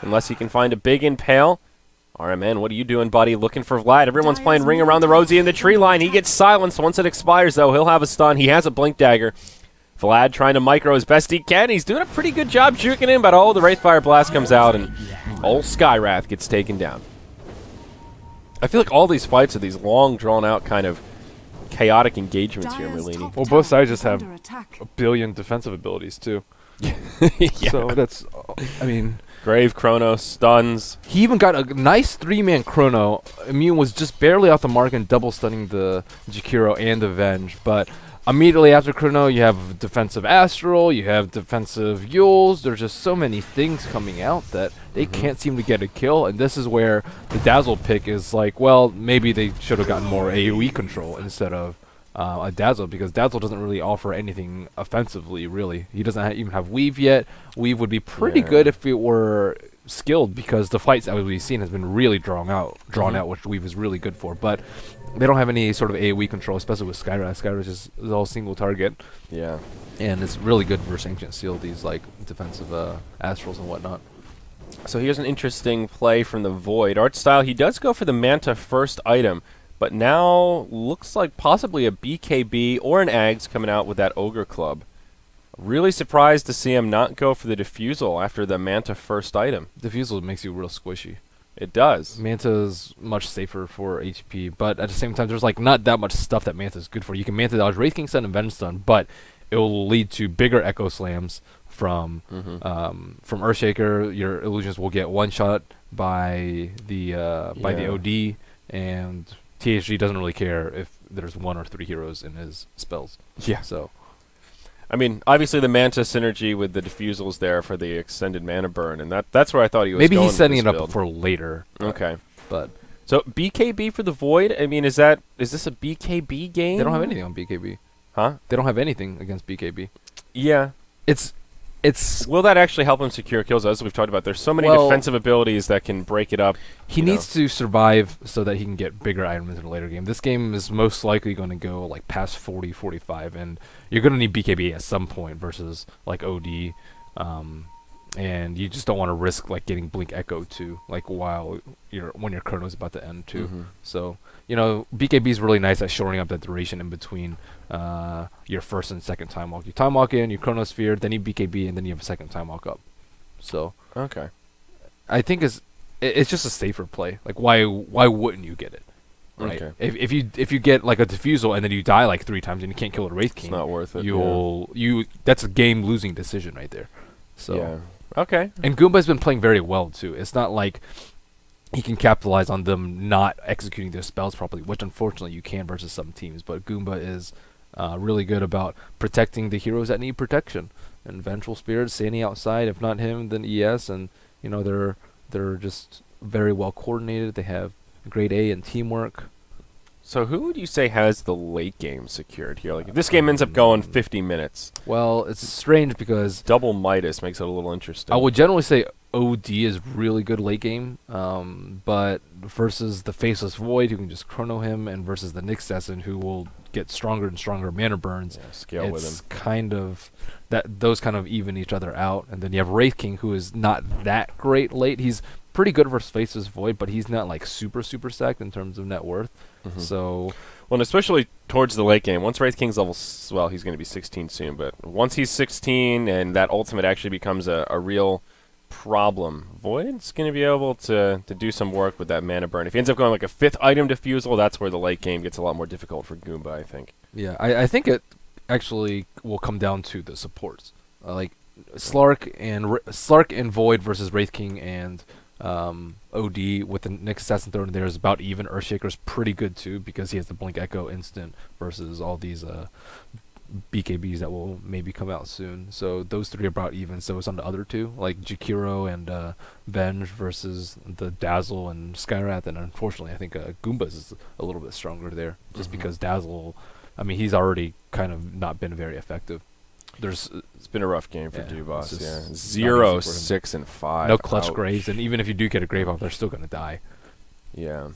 Speaker 1: unless he can find a big impale. RMN, what are you doing, buddy? Looking for Vlad. Everyone's playing Ring Around the Rosie in the tree line. He gets silenced. Once it expires, though, he'll have a stun. He has a Blink Dagger. Vlad trying to micro as best he can. He's doing a pretty good job juking him, but oh, the Wraithfire Blast comes out, and old Skywrath gets taken down. I feel like all these fights are these long, drawn-out kind of chaotic engagements here, Merlini.
Speaker 2: Well, both sides just have a billion defensive abilities, too.
Speaker 1: Yeah.
Speaker 2: So that's, I mean...
Speaker 1: Grave, Chrono, stuns.
Speaker 2: He even got a nice 3-man Chrono. Immune was just barely off the mark and double stunning the Jakiro and the Venge, but... Immediately after Chrono, you have defensive Astral, you have defensive Yules. There's just so many things coming out that they can't seem to get a kill, and this is where the Dazzle pick is like, well, maybe they should have gotten more AoE control instead of a Dazzle, because Dazzle doesn't really offer anything offensively, really. He doesn't even have Weave yet. Weave would be pretty good if it were skilled, because the fights that we've seen has been really drawn out, which Weave is really good for, but... They don't have any sort of AoE control, especially with Skywrath. Skywrath is all single target.
Speaker 1: Yeah.
Speaker 2: And it's really good versus Ancient Seal, these like defensive Astrals and whatnot.
Speaker 1: So here's an interesting play from the Void. Art style, he does go for the Manta first item, but now looks like possibly a BKB or an Ags coming out with that Ogre Club. Really surprised to see him not go for the Diffusal after the Manta first item.
Speaker 2: Diffusal makes you real squishy.
Speaker 1: It does.
Speaker 2: Manta's much safer for HP, but at the same time, there's like not that much stuff that Manta's good for. You can Manta dodge Wraith King Stun and Venge Stun, but it will lead to bigger Echo Slams from Earthshaker. Your illusions will get one shot by the OD, and THG doesn't really care if there's 1 or 3 heroes in his spells.
Speaker 1: Yeah.
Speaker 2: So.
Speaker 1: I mean, obviously the Manta synergy with the Diffusal's there for the extended mana burn, and that's where I thought he was
Speaker 2: Maybe
Speaker 1: going
Speaker 2: he's setting
Speaker 1: with
Speaker 2: it
Speaker 1: this
Speaker 2: up
Speaker 1: build.
Speaker 2: for later.
Speaker 1: Okay.
Speaker 2: But
Speaker 1: so BKB for the Void, I mean, is this a BKB game?
Speaker 2: they don't have anything on BKB.
Speaker 1: Huh?
Speaker 2: They don't have anything against BKB.
Speaker 1: Yeah.
Speaker 2: It's
Speaker 1: Will that actually help him secure kills? As we've talked about, there's so many defensive abilities that can break it up.
Speaker 2: He needs to survive so that he can get bigger items in a later game. This game is most likely going to go like past 40, 45, and you're going to need BKB at some point versus like OD, and you just don't want to risk like getting Blink Echo too, like when your Chrono's about to end too. So BKB is really nice at shoring up that duration in between your first and second time walk. You time walk in, you Chronosphere, then you BKB, and then you have a second time walk up. So
Speaker 1: okay,
Speaker 2: I think it's just a safer play. Like why wouldn't you get it? Right.
Speaker 1: Okay.
Speaker 2: If you get like a Diffusal and then you die like 3 times and you can't kill a Wraith King,
Speaker 1: it's not worth it.
Speaker 2: That's a game losing decision right there. So
Speaker 1: yeah. Okay.
Speaker 2: And Goomba's been playing very well too. It's not like he can capitalize on them not executing their spells properly, which unfortunately you can versus some teams. But Goomba is really good about protecting the heroes that need protection. And Vengeful Spirit standing outside, if not him, then ES, and they're just very well coordinated. They have grade A in teamwork.
Speaker 1: So who would you say has the late game secured here? Like if this game ends up going 50 minutes.
Speaker 2: Well, it's strange because
Speaker 1: double Midas makes it a little interesting.
Speaker 2: I would generally say OD is really good late game, but versus the Faceless Void, who can just chrono him, and versus the Nyx Assassin, who will get stronger and stronger mana burns,
Speaker 1: scale with him.
Speaker 2: It's kind of those kind of even each other out. And then you have Wraith King, who is not that great late. He's pretty good versus Faceless Void, but he's not like super stacked in terms of net worth. So,
Speaker 1: well, and especially towards the late game, once Wraith King's level, well, he's going to be 16 soon, but once he's 16 and that ultimate actually becomes a real problem, Void's going to be able to do some work with that mana burn. If he ends up going like a 5th item Diffusal, that's where the late game gets a lot more difficult for Goomba, I think.
Speaker 2: Yeah, I think it actually will come down to the supports. Like Slark and Void versus Wraith King and OD with the Nyx Assassin thrown in there is about even. Earthshaker's pretty good too because he has the Blink Echo instant versus all these BKBs that will maybe come out soon. So those 3 are about even. So it's on the other 2, like Jakiro and Venge versus the Dazzle and Skywrath. And unfortunately, I think Goomba's is a little bit stronger there just because Dazzle, I mean, he's already kind of not been very effective. It's
Speaker 1: been a rough game for
Speaker 2: Yeah,
Speaker 1: Dubas.
Speaker 2: it's
Speaker 1: Yeah,
Speaker 2: just
Speaker 1: 0,
Speaker 2: not easy for him.
Speaker 1: 6, and 5.
Speaker 2: no clutch
Speaker 1: Ouch.
Speaker 2: graves, and even if you do get a grave off, they're still gonna die.
Speaker 1: Yeah.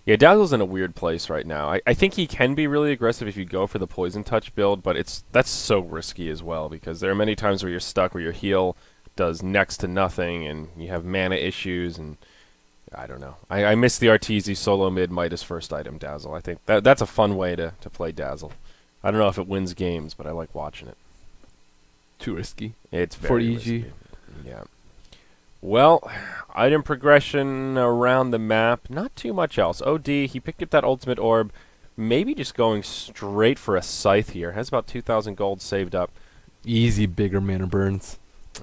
Speaker 1: Yeah, Dazzle's in a weird place right now. I think he can be really aggressive if you go for the Poison Touch build, but that's so risky as well because there are many times where you're stuck where your heal does next to nothing and you have mana issues and I don't know. I miss the Arteezy solo mid Midas first item Dazzle. I think that's a fun way to play Dazzle. I don't know if it wins games, but I like watching it.
Speaker 2: Too risky.
Speaker 1: It's
Speaker 2: For
Speaker 1: very
Speaker 2: EG.
Speaker 1: risky. Yeah. Well, item progression around the map, not too much else. OD, he picked up that ultimate orb, maybe just going straight for a scythe here. Has about 2,000 gold saved up.
Speaker 2: Easy, bigger mana burns.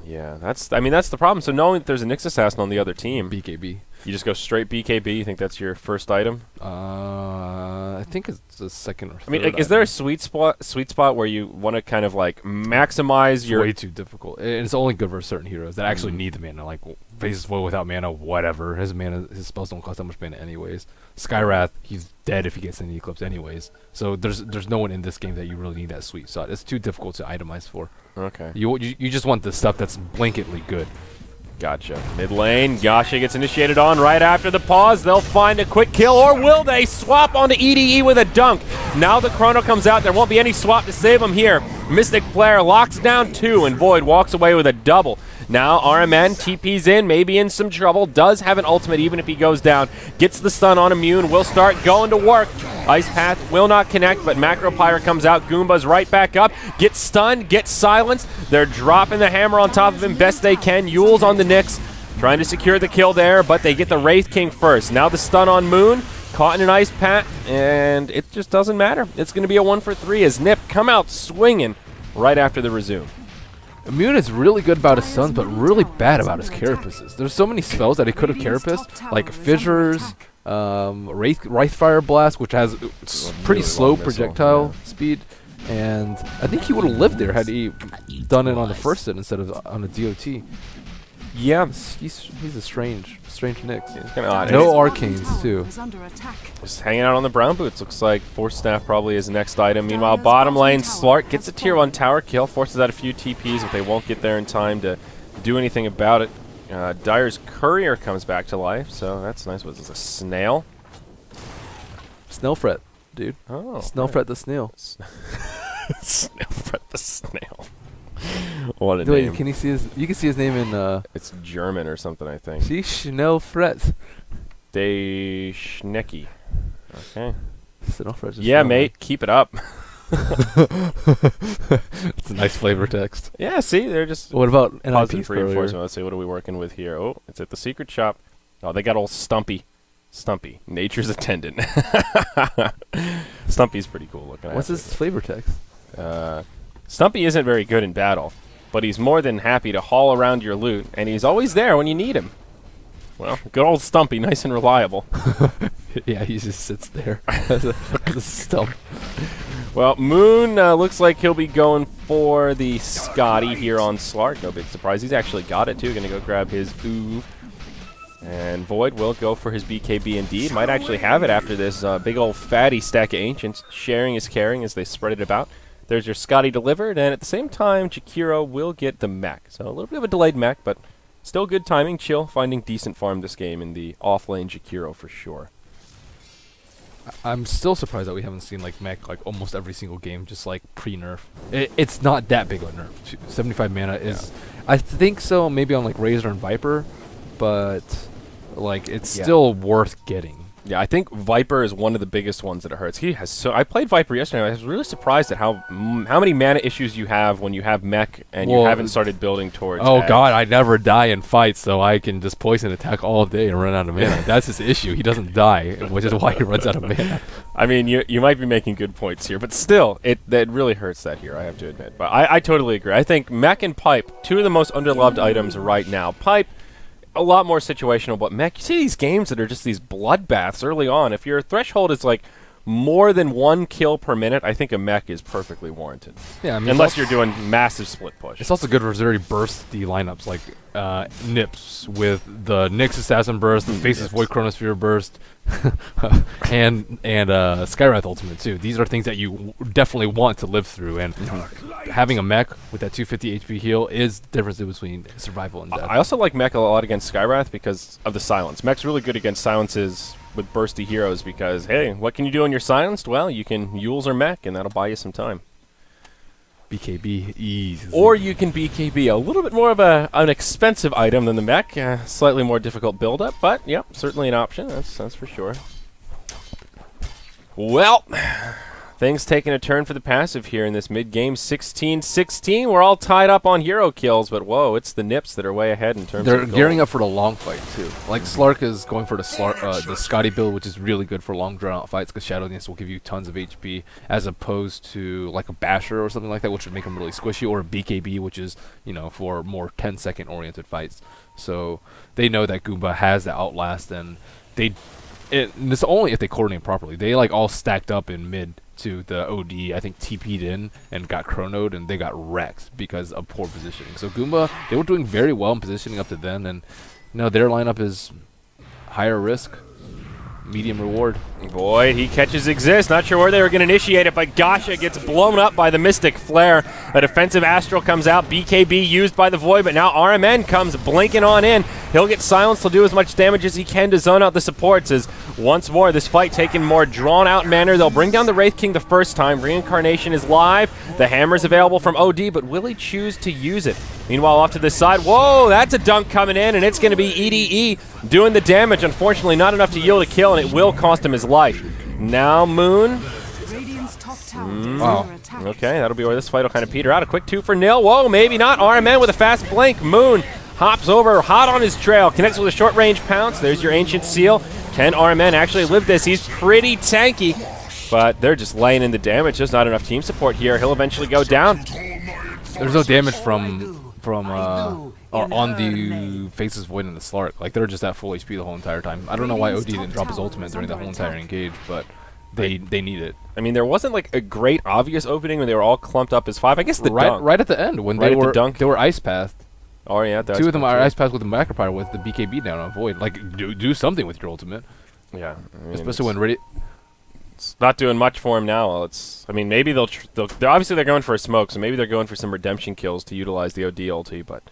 Speaker 1: Yeah, that's the problem. So knowing that there's a Nyx Assassin on the other team,
Speaker 2: BKB.
Speaker 1: you just go straight BKB. You think that's your first item?
Speaker 2: I think it's the second or third.
Speaker 1: I mean, like, is there a sweet spot where you want to kind of like maximize
Speaker 2: It's
Speaker 1: your?
Speaker 2: way too difficult. And it's only good for certain heroes that actually need the mana. Like Faces Void without mana, whatever. His spells don't cost that much mana anyways. Skywrath, he's dead if he gets any Eclipse anyways. So there's no one in this game that you really need that sweet spot. It's too difficult to itemize for.
Speaker 1: Okay.
Speaker 2: You just want the stuff that's blanketly good.
Speaker 1: Gotcha. Mid lane, Gasha gets initiated on right after the pause. They'll find a quick kill, or will they swap onto EDE with a dunk? Now the chrono comes out. There won't be any swap to save him here. Mystic Flare locks down 2, and Void walks away with a double. Now RMN TP's in, maybe in some trouble. Does have an ultimate even if he goes down. Gets the stun on Immune. Will start going to work. Ice Path will not connect, but Macro Pyre comes out. Goomba's right back up. Gets stunned, gets silenced. They're dropping the hammer on top of him best they can. Yule's on the Nyx, trying to secure the kill there, but they get the Wraith King first. Now the stun on Moon. Caught in an Ice Path, and it just doesn't matter. It's going to be a 1-for-3 as NiP come out swinging right after the resume.
Speaker 2: Immune is really good about his stuns, but really bad about his carapaces. There's so many spells that he could have carapaced, like Fissures, Wraithfire Blast, which has pretty
Speaker 1: really
Speaker 2: slow
Speaker 1: long missile,
Speaker 2: projectile speed, and I think he would have lived there had he done it on the first hit instead of on a DOT.
Speaker 1: Yeah.
Speaker 2: He's a strange Nyx.
Speaker 1: It's kind of odd.
Speaker 2: No
Speaker 1: And
Speaker 2: arcanes too.
Speaker 1: just hanging out on the brown boots. Looks like Force Staff probably is the next item. Meanwhile, bottom lane, Slark gets a tier 1 tower kill, forces out a few TPs, but they won't get there in time to do anything about it. Dire's Courier comes back to life, so that's nice. What is this, a snail?
Speaker 2: Snellfret, dude.
Speaker 1: Oh.
Speaker 2: Snellfret the snail.
Speaker 1: Snailfret the snail. What a
Speaker 2: Wait,
Speaker 1: name.
Speaker 2: can you see his? You can see his name in.
Speaker 1: It's German or something, I think.
Speaker 2: See, Snellfret.
Speaker 1: De Schnecki. Okay.
Speaker 2: Snellfret.
Speaker 1: Yeah, mate, keep it up.
Speaker 2: It's a nice flavor text.
Speaker 1: Yeah, see, they're just
Speaker 2: What about
Speaker 1: positive
Speaker 2: NiP
Speaker 1: reinforcement. Let's see, what are we working with here? Oh, it's at the secret shop. Oh, they got old Stumpy. Stumpy, nature's attendant. Stumpy's pretty cool looking.
Speaker 2: What's his flavor text?
Speaker 1: Stumpy isn't very good in battle, but he's more than happy to haul around your loot, and he's always there when you need him. Well, good old Stumpy, nice and reliable.
Speaker 2: Yeah, he just sits there as a stump.
Speaker 1: Well, Moon looks like he'll be going for the Scotty here on Slark. No big surprise. He's actually got it, too. Going to go grab his Ooh. And Void will go for his BKB indeed. Might actually have it after this big old fatty stack of Ancients. Sharing is caring as they spread it about. There's your Scotty delivered, and at the same time, Jakiro will get the mech. So a little bit of a delayed mech, but still good timing. Chill, finding decent farm this game in the off-lane Jakiro for sure.
Speaker 2: I'm still surprised that we haven't seen like mech like almost every single game, just like pre-nerf. It's not that big of a nerf. 75 mana is, I think so, maybe on like Razor and Viper, but like it's still worth getting.
Speaker 1: Yeah, I think Viper is one of the biggest ones that it hurts. He has so. I played Viper yesterday. I was really surprised at how many mana issues you have when you have mech and you haven't started building towards.
Speaker 2: Oh
Speaker 1: edge.
Speaker 2: God, I never die in fights, so I can just poison attack all day and run out of mana. That's his issue. He doesn't die, which is why he runs out of mana.
Speaker 1: I mean, you might be making good points here, but still, that really hurts that here. I have to admit. But I totally agree. I think mech and pipe, two of the most underloved items right now. Pipe, a lot more situational, but mech, you see these games that are just these bloodbaths early on. If your threshold is like more than 1 kill per minute, I think a mech is perfectly warranted.
Speaker 2: Yeah, I mean,
Speaker 1: unless you're doing massive split push.
Speaker 2: It's also good for very bursty lineups like NiPs with the Nyx Assassin burst, the Faceless Void Chronosphere burst, and Skywrath Ultimate too. These are things that you definitely want to live through, and having a mech with that 250 HP heal is the difference between survival and death.
Speaker 1: I also like mech a lot against Skywrath because of the silence. Mech's really good against silences with bursty heroes because, hey, what can you do when you're silenced? Well, you can Yules or mech, and that'll buy you some time.
Speaker 2: BKB easy.
Speaker 1: Or you can BKB, a little bit more of an expensive item than the mech, slightly more difficult build-up, but yeah, certainly an option, that's for sure. Well, things taking a turn for the passive here in this mid-game. 16-16, we're all tied up on hero kills, but whoa, it's the NiPs that are way ahead in terms
Speaker 2: They're
Speaker 1: of
Speaker 2: gearing up for the long fight too. Like Slark is going for the Scotty build, which is really good for long drawn out fights because Shadow Dance will give you tons of HP, as opposed to like a Basher or something like that, which would make him really squishy, or a BKB, which is, you know, for more 10-second oriented fights. So they know that Goomba has the Outlast, and it's only if they coordinate properly. They like all stacked up in mid to the OD, I think TP'd in and got chronoed, and they got wrecked because of poor positioning. So Goomba, they were doing very well in positioning up to then, and you know, their lineup is higher risk, medium reward.
Speaker 1: Void, he catches Exist. Not sure where they were going to initiate it, but Gasha gets blown up by the Mystic Flare. A defensive Astral comes out. BKB used by the Void, but now RMN comes blinking on in. He'll get silenced. He'll do as much damage as he can to zone out the supports, as once more this fight taking more drawn-out manner. They'll bring down the Wraith King the first time. Reincarnation is live. The hammer's available from OD, but will he choose to use it? Meanwhile, off to the side, whoa, that's a dunk coming in, and it's going to be EDE doing the damage. Unfortunately, not enough to yield a kill, and it will cost him his life. Now Moon.
Speaker 3: Radiant's top tower
Speaker 2: Wow.
Speaker 1: Okay, that'll be where this fight will kind of peter out. A quick 2-0. Whoa, maybe not. RMN with a fast blink. Moon hops over, hot on his trail, connects with a short-range pounce. There's your Ancient Seal. Can RMN actually live this? He's pretty tanky, but they're just laying in the damage. There's not enough team support here. He'll eventually go down.
Speaker 2: There's no damage or on the Faceless Void and the Slark. Like, they're just at full HP the whole entire time. I don't know why OD didn't drop his ultimate during the whole entire engage, but they need it.
Speaker 1: I mean, there wasn't like a great obvious opening when they were all clumped up as 5. I guess the dunk.
Speaker 2: Right at the end when
Speaker 1: Right
Speaker 2: they
Speaker 1: at the
Speaker 2: were
Speaker 1: dunk.
Speaker 2: they were ice pathed.
Speaker 1: Oh yeah,
Speaker 2: Two of them are ice pathed with the Macropire with the BKB down on Void. Like, do something with your ultimate.
Speaker 1: Yeah, I mean,
Speaker 2: Especially when ready.
Speaker 1: it's not doing much for him now. I mean, maybe they're obviously they're going for a smoke, so maybe they're going for some redemption kills to utilize the OD ulti, but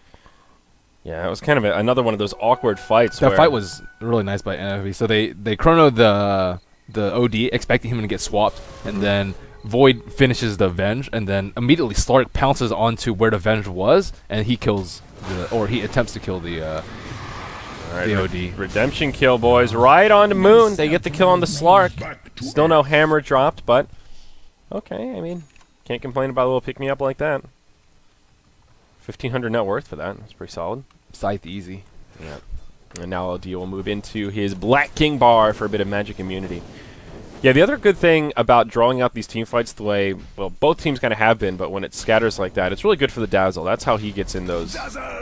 Speaker 1: yeah, it was kind of another one of those awkward fights.
Speaker 2: That fight was really nice by NFV. So they chronoed the OD, expecting him to get swapped, and then Void finishes the Venge, and then immediately Slark pounces onto where the Venge was, and he kills he attempts to kill the OD.
Speaker 1: Redemption kill, boys. Right on to Moon. They get the kill on the Slark. Still no hammer dropped, but okay. I mean, can't complain about a little pick-me-up like that. 1,500 net worth for that. That's pretty solid.
Speaker 2: Scythe easy.
Speaker 1: Yeah. And now OD will move into his Black King bar for a bit of magic immunity. Yeah, the other good thing about drawing out these team fights the way, well, both teams kind of have been, but when it scatters like that, it's really good for the Dazzle. That's how he gets in those.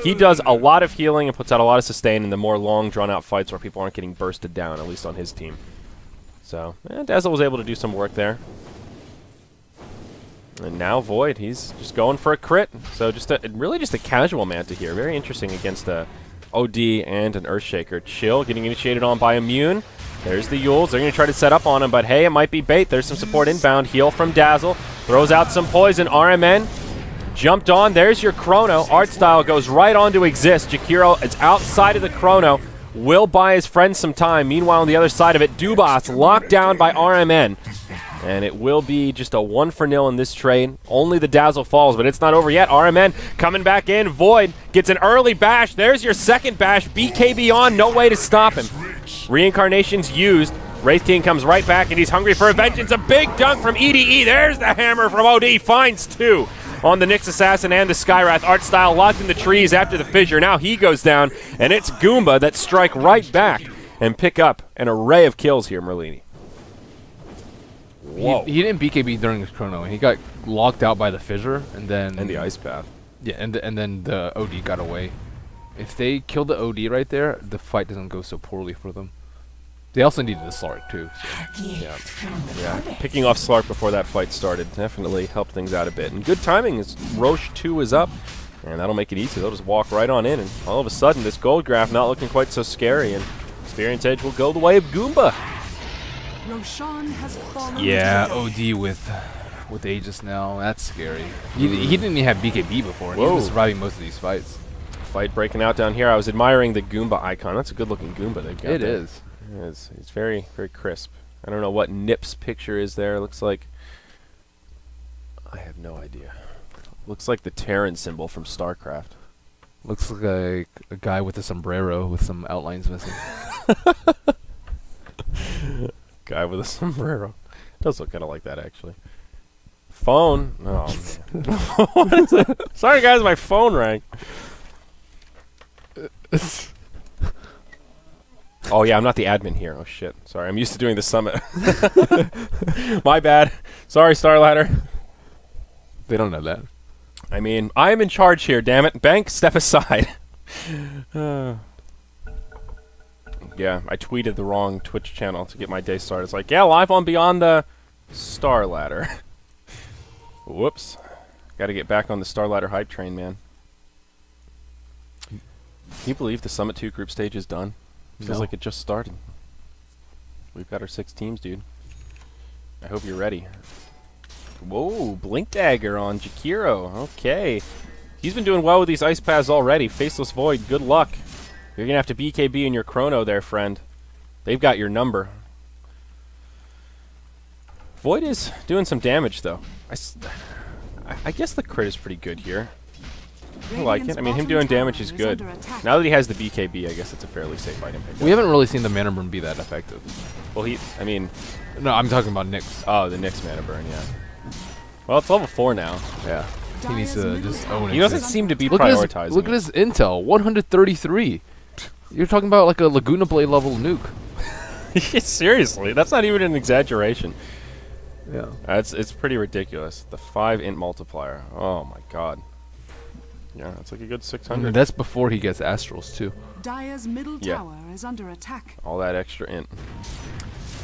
Speaker 1: He does a lot of healing and puts out a lot of sustain in the more long, drawn-out fights where people aren't getting bursted down, at least on his team. So, Dazzle was able to do some work there. And now Void, he's just going for a crit. So really just a casual Manta here. Very interesting against a OD and an Earthshaker. Chill, getting initiated on by Immune. There's the Yules. They're going to try to set up on him, but hey, it might be bait. There's some support inbound. Heal from Dazzle. Throws out some poison. RMN jumped on. There's your Chrono. Artstyle goes right on to Exist. Jakiro is outside of the Chrono. Will buy his friend some time. Meanwhile, on the other side of it, Dubas locked down by RMN. And it will be just a 1-0 in this trade. Only the Dazzle falls, but it's not over yet. RMN coming back in. Void gets an early bash. There's your second bash. BKB on. No way to stop him. Reincarnation's used. Wraith King comes right back, and he's hungry for a vengeance. A big dunk from EDE. There's the hammer from OD. Finds 2 on the Nyx Assassin and the Skywrath. Artstyle locked in the trees after the fissure. Now he goes down, and it's Goomba that strike right back and pick up an array of kills here, Merlini. Whoa.
Speaker 2: He didn't BKB during his chrono. He got locked out by the fissure, and then
Speaker 1: And the Ice Path.
Speaker 2: Yeah, and then the OD got away. If they kill the OD right there, the fight doesn't go so poorly for them. They also needed a Slark too. So.
Speaker 1: Yeah, picking off Slark before that fight started definitely helped things out a bit. And good timing as Roche 2 is up, and that'll make it easy. They'll just walk right on in, and all of a sudden this gold graph not looking quite so scary, and Experience Edge will go the way of Goomba.
Speaker 3: Roshan has fallen.
Speaker 2: Yeah, OD with Aegis now. That's scary. He didn't even have BKB before, and he
Speaker 1: Whoa.
Speaker 2: was surviving most of these fights.
Speaker 1: Fight breaking out down here. I was admiring the Goomba icon. That's a good-looking Goomba they've got.
Speaker 2: It
Speaker 1: there.
Speaker 2: is.
Speaker 1: It is. It's very, very crisp. I don't know what NiP's picture is there. It looks like... I have no idea. Looks like the Terran symbol from StarCraft.
Speaker 2: Looks like a guy with a sombrero with some outlines missing.
Speaker 1: Guy with a sombrero. Does look kind of like that, actually. Phone. Oh, man. What is it? Sorry, guys, my phone rang. Oh, yeah, I'm not the admin here. Oh, shit. Sorry, I'm used to doing the summit. My bad. Sorry, Starladder.
Speaker 2: They don't know that.
Speaker 1: I mean, I am in charge here, damn it. Bank, step aside. Yeah, I tweeted the wrong Twitch channel to get my day started. It's like, yeah, live on Beyond the Starladder. Whoops. Gotta get back on the Starladder hype train, man. Can you believe the Summit 2 group stage is done? Feels
Speaker 2: No.
Speaker 1: like it just started. We've got our 6 teams, dude. I hope you're ready. Whoa, Blink Dagger on Jakiro. Okay. He's been doing well with these ice paths already. Faceless Void, good luck. You're going to have to BKB in your chrono there, friend. They've got your number. Void is doing some damage, though. I guess the crit is pretty good here. I like it. I mean, him doing damage is good. Now that he has the BKB, I guess it's a fairly safe item pick.
Speaker 2: We haven't really seen the mana burn be that effective.
Speaker 1: Well, I mean...
Speaker 2: No, I'm talking about Nyx.
Speaker 1: Oh, the Nyx mana burn, yeah. Well, it's level 4 now.
Speaker 2: Yeah. He needs to just own it.
Speaker 1: He doesn't seem to be
Speaker 2: Look
Speaker 1: prioritizing.
Speaker 2: at his intel, 133. You're talking about like a Laguna Blade level nuke.
Speaker 1: Seriously, that's not even an exaggeration.
Speaker 2: Yeah.
Speaker 1: It's pretty ridiculous. The 5 int multiplier. Oh my god. Yeah, that's like a good 600.
Speaker 2: And that's before he gets Astrals too.
Speaker 3: Dire's middle
Speaker 1: Yeah.
Speaker 3: tower is under attack.
Speaker 1: All that extra int.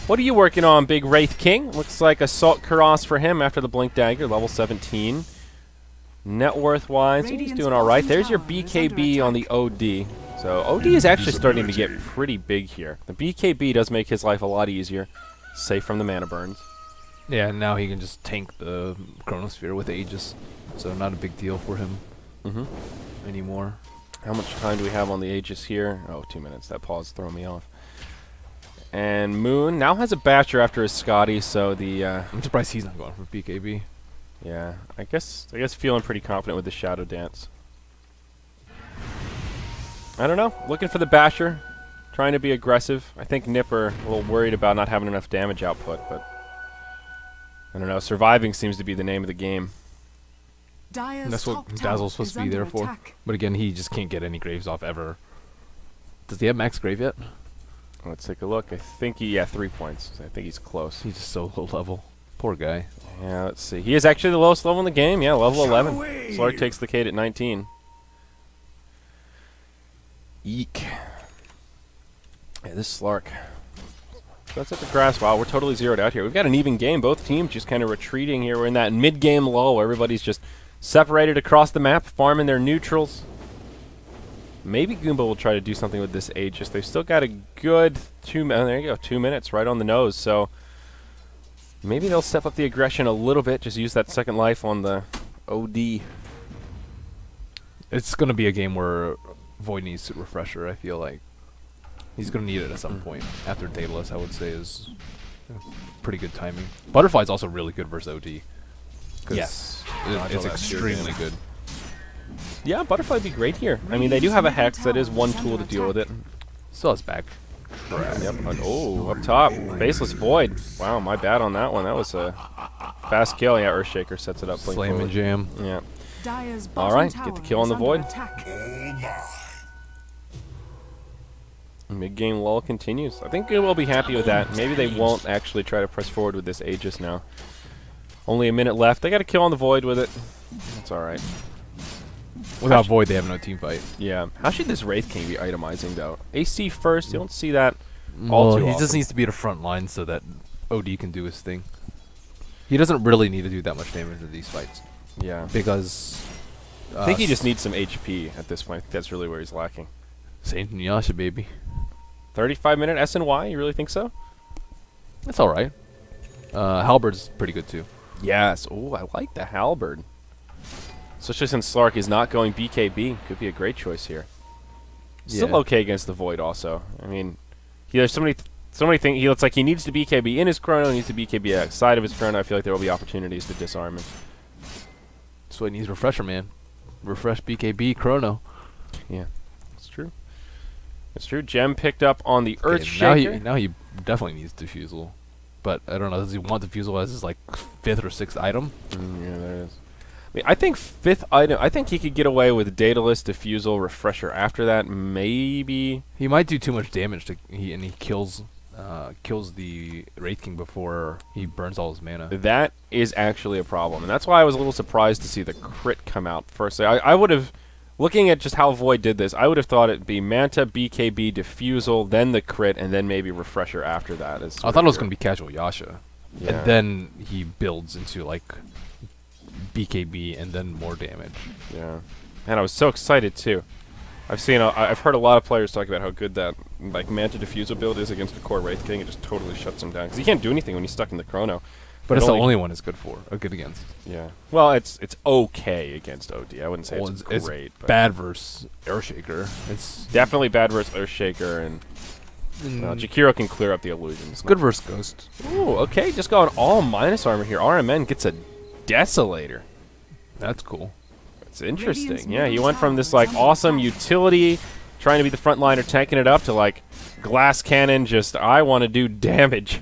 Speaker 1: What are you working on, Big Wraith King? Looks like Assault Kuros for him after the Blink Dagger, level 17. Net worth-wise, he's doing all right. There's your BKB on the OD. So OD is actually starting to get pretty big here. The BKB does make his life a lot easier. Safe from the mana burns.
Speaker 2: Yeah, and now he can just tank the Chronosphere with Aegis. So not a big deal for him anymore.
Speaker 1: How much time do we have on the Aegis here? Oh, 2 minutes. That pause threw me off. And Moon now has a Basher after his Scotty, so the...
Speaker 2: I'm surprised he's not going for BKB.
Speaker 1: Yeah, I guess feeling pretty confident with the Shadow Dance. I don't know. Looking for the Basher. Trying to be aggressive. I think NiP are a little worried about not having enough damage output, but... I don't know. Surviving seems to be the name of the game.
Speaker 3: Dire's
Speaker 2: That's what
Speaker 3: top tower
Speaker 2: Dazzle's supposed
Speaker 3: is
Speaker 2: to be there
Speaker 3: under
Speaker 2: for.
Speaker 3: attack.
Speaker 2: But again, he just can't get any graves off ever. Does he have max grave yet?
Speaker 1: Let's take a look. I think he... Yeah, 3 points. I think he's close.
Speaker 2: He's just so low level. Poor guy.
Speaker 1: Yeah, let's see. He is actually the lowest level in the game. Yeah, level 11. Slark takes the Kate at 19. Eek. Yeah, this Slark. That's at the grass. Wow, we're totally zeroed out here. We've got an even game. Both teams just kind of retreating here. We're in that mid-game lull where everybody's just separated across the map, farming their neutrals. Maybe Goomba will try to do something with this Aegis. They've still got a good 2 minutes. There you go, 2 minutes right on the nose. So maybe they'll step up the aggression a little bit. Just use that second life on the OD.
Speaker 2: It's going to be a game where Void needs a refresher, I feel like. He's going to need it at some point. After Daedalus, I would say, is pretty good timing. Butterfly's also really good versus OD.
Speaker 1: Yes.
Speaker 2: It's extremely good.
Speaker 1: Yeah, Butterfly would be great here. I mean, they do have a Hex. That is one tool to deal with it.
Speaker 2: Still has back.
Speaker 1: Yep. Oh, up top. Faceless Void. Wow, my bad on that one. That was a fast kill. Yeah, Earthshaker sets it up.
Speaker 2: Slam and jam.
Speaker 1: Yeah.
Speaker 3: Dire's
Speaker 1: All
Speaker 3: bottom
Speaker 1: right,
Speaker 3: tower
Speaker 1: get the kill on
Speaker 3: is
Speaker 1: the
Speaker 3: under
Speaker 1: Void.
Speaker 3: attack.
Speaker 1: Mid-game lull continues. I think we'll be happy with that. Maybe they won't actually try to press forward with this Aegis now. Only a minute left. They got a kill on the Void with it. That's all right.
Speaker 2: Without Void, they have no team fight.
Speaker 1: Yeah. How should this Wraith King be itemizing, though? AC first. You don't see that all
Speaker 2: Well,
Speaker 1: too
Speaker 2: he
Speaker 1: often.
Speaker 2: just needs to be at the front line so that OD can do his thing. He doesn't really need to do that much damage in these fights
Speaker 1: Yeah.
Speaker 2: because
Speaker 1: I think he just needs some HP at this point. That's really where he's lacking.
Speaker 2: Saint Nyasha, baby.
Speaker 1: 35-minute SNY? You really think so?
Speaker 2: That's all right. Halberd's pretty good too.
Speaker 1: Yes. Oh, I like the halberd. Especially since Slark is not going BKB. Could be a great choice here. Still
Speaker 2: Yeah.
Speaker 1: okay against the Void also. I mean, there's so many things. He looks like he needs to BKB in his chrono, needs to BKB outside of his chrono. I feel like there will be opportunities to disarm him.
Speaker 2: That's what he needs. Refresher, man. Refresh BKB chrono.
Speaker 1: Yeah, it's true. It's true. Gem picked up on the
Speaker 2: Okay,
Speaker 1: Earthshaker.
Speaker 2: now he definitely needs Diffusal. But I don't know, does he want Diffusal as his like 5th or 6th item?
Speaker 1: Yeah, there is. I mean, I think 5th item. I think he could get away with Daedalus, Diffusal, Refresher. After that, maybe.
Speaker 2: He might do too much damage to and he kills the Wraith King before he burns all his mana.
Speaker 1: That is actually a problem, and that's why I was a little surprised to see the crit come out first. I would have, looking at just how Void did this, I would have thought it'd be Manta, BKB, Diffusal, then the crit, and then maybe Refresher after that.
Speaker 2: I thought it was going to be Casual Yasha.
Speaker 1: Yeah.
Speaker 2: And then he builds into like BKB and then more damage.
Speaker 1: Yeah, and I was so excited too. I've heard a lot of players talk about how good that like Manta Diffusal build is against a core Wraith King. It just totally shuts him down because he can't do anything when he's stuck in the chrono.
Speaker 2: But it's the only one it's good for, good against.
Speaker 1: Yeah. Well, it's okay against OD. I wouldn't say
Speaker 2: Well,
Speaker 1: it's
Speaker 2: it's
Speaker 1: great. But
Speaker 2: bad versus Earthshaker. It's
Speaker 1: definitely bad versus Earthshaker, and Jakiro can clear up the illusions.
Speaker 2: good versus Ghost.
Speaker 1: Ooh, okay, just going all minus armor here. RMN gets a Desolator.
Speaker 2: That's cool.
Speaker 1: It's interesting.
Speaker 3: Radiant's
Speaker 1: Yeah, he
Speaker 3: middle
Speaker 1: went from
Speaker 3: tower
Speaker 1: this
Speaker 3: is
Speaker 1: like
Speaker 3: under
Speaker 1: awesome
Speaker 3: attack.
Speaker 1: utility, trying to be the frontliner, tanking it up, to like glass cannon. Just I want to do damage.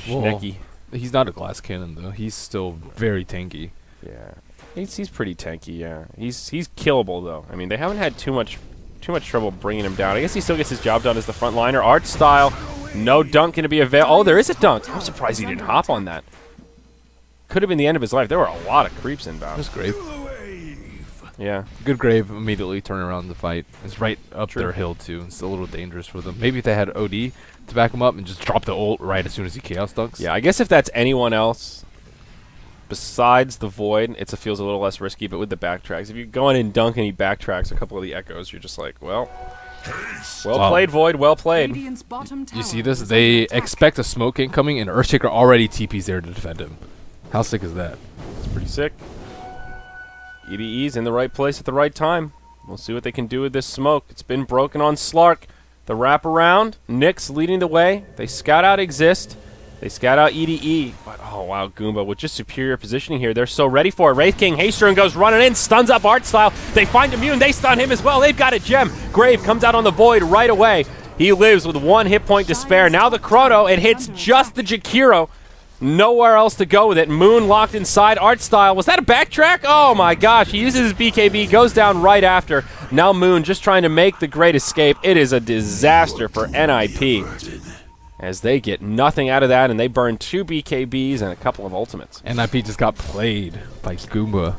Speaker 2: Whoa.
Speaker 1: Schnecky.
Speaker 2: He's not a glass cannon though. He's still very tanky.
Speaker 1: Yeah, he's pretty tanky. Yeah, he's killable though. I mean, they haven't had too much trouble bringing him down. I guess he still gets his job done as the frontliner. Art style, no dunk going to be available. Oh, there is a dunk. I'm surprised he didn't hop on that. Could have been the end of his life. There were a lot of creeps inbound.
Speaker 2: Just Grave.
Speaker 1: Yeah.
Speaker 2: Good Grave immediately turn around the fight. It's right up
Speaker 1: True.
Speaker 2: their hill too. It's a little dangerous for them. Maybe if they had OD to back him up and just drop the ult right as soon as he chaos dunks.
Speaker 1: Yeah, I guess if that's anyone else besides the Void, it feels a little less risky, but with the backtracks, if you go in and dunk and he backtracks a couple of the Echoes, you're just like, well played, Void, well played.
Speaker 3: Radiant's bottom
Speaker 2: You
Speaker 3: tower
Speaker 2: see this?
Speaker 3: is
Speaker 2: They
Speaker 3: under attack.
Speaker 2: expect a smoke incoming and Earthshaker already TP's there to defend him. How sick is that?
Speaker 1: It's pretty sick. EDE's in the right place at the right time. We'll see what they can do with this smoke. It's been broken on Slark. The wraparound, Nyx leading the way. They scout out Exist. They scout out EDE. But, oh, wow, Goomba with just superior positioning here. They're so ready for it. Wraith King Haystern goes running in, stuns up Art Style. They find Immune. They stun him as well. They've got a gem. Grave comes out on the Void right away. He lives with 1 hit point to spare. Now the Chrono, it hits just the Jakiro. Nowhere else to go with it. Moon locked inside. Art Style. Was that a backtrack? Oh my gosh. He uses his BKB, goes down right after. Now Moon just trying to make the great escape. It is a disaster for NiP as they get nothing out of that, and they burn 2 BKBs and a couple of ultimates.
Speaker 2: NiP just got played by Goomba.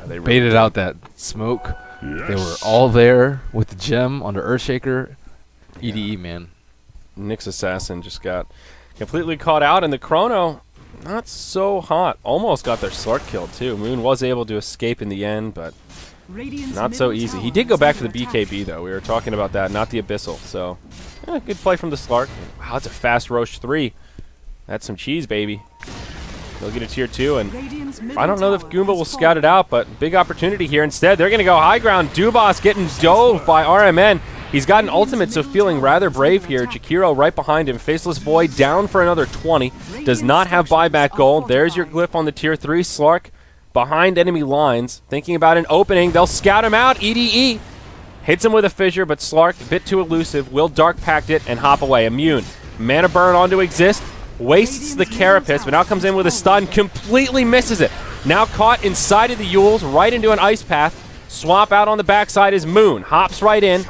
Speaker 1: They really
Speaker 2: Baited out that smoke. They were all there with the gem under Earthshaker. EDE, man.
Speaker 1: Nyx Assassin just got completely caught out, and the Chrono, not so hot. Almost got their Slark killed, too. Moon was able to escape in the end, but
Speaker 3: Radiant's
Speaker 1: not so
Speaker 3: middle
Speaker 1: easy.
Speaker 3: tower
Speaker 1: He did go
Speaker 3: is
Speaker 1: back for the
Speaker 3: under attack.
Speaker 1: BKB, though. We were talking about that, not the Abyssal. So, good play from the Slark. Wow, that's a fast Roche 3. That's some cheese, baby. They'll get a tier 2, and
Speaker 3: Radiant's middle
Speaker 1: I don't know if
Speaker 3: tower
Speaker 1: Goomba
Speaker 3: has
Speaker 1: will scout it
Speaker 3: fallen.
Speaker 1: out, but big opportunity here. Instead, they're going to go high ground. Dubas getting dove by RMN. He's got an ultimate, so feeling rather brave here. Jakiro right behind him. Faceless Boy down for another 20. Does not have buyback gold. There's your glyph on the tier 3. Slark behind enemy lines. Thinking about an opening. They'll scout him out. EDE hits him with a fissure, but Slark, a bit too elusive, will Dark Pact it and hop away. Immune. Mana burn onto Exist. Wastes the Carapace, but now comes in with a stun. Completely misses it. Now caught inside of the Yules, right into an Ice Path. Swap out on the backside is Moon. Hops right in.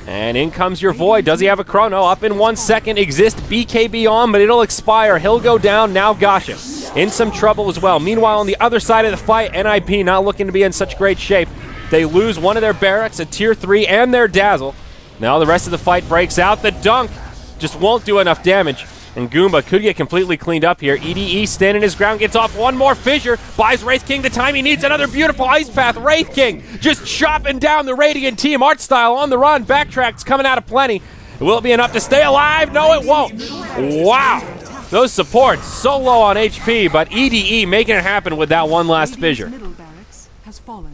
Speaker 1: And in comes your Void. Does he have a Chrono? Up in 1 second. Exist BKB on, but it'll expire. He'll go down. Now Gasha in some trouble as well. Meanwhile, on the other side of the fight, NiP not looking to be in such great shape. They lose one of their barracks, a tier 3, and their Dazzle. Now the rest of the fight breaks out. The dunk just won't do enough damage. And Goomba could get completely cleaned up here. EDE standing his ground, gets off one more fissure, buys Wraith King the time he needs. Another beautiful ice path. Wraith King just chopping down the Radiant team. Art style on the run. Backtracks coming out of plenty. Will it be enough to stay alive? No, it won't. Wow. Those supports so low on HP, but EDE making it happen with that one last fissure.
Speaker 3: Middle barracks has fallen.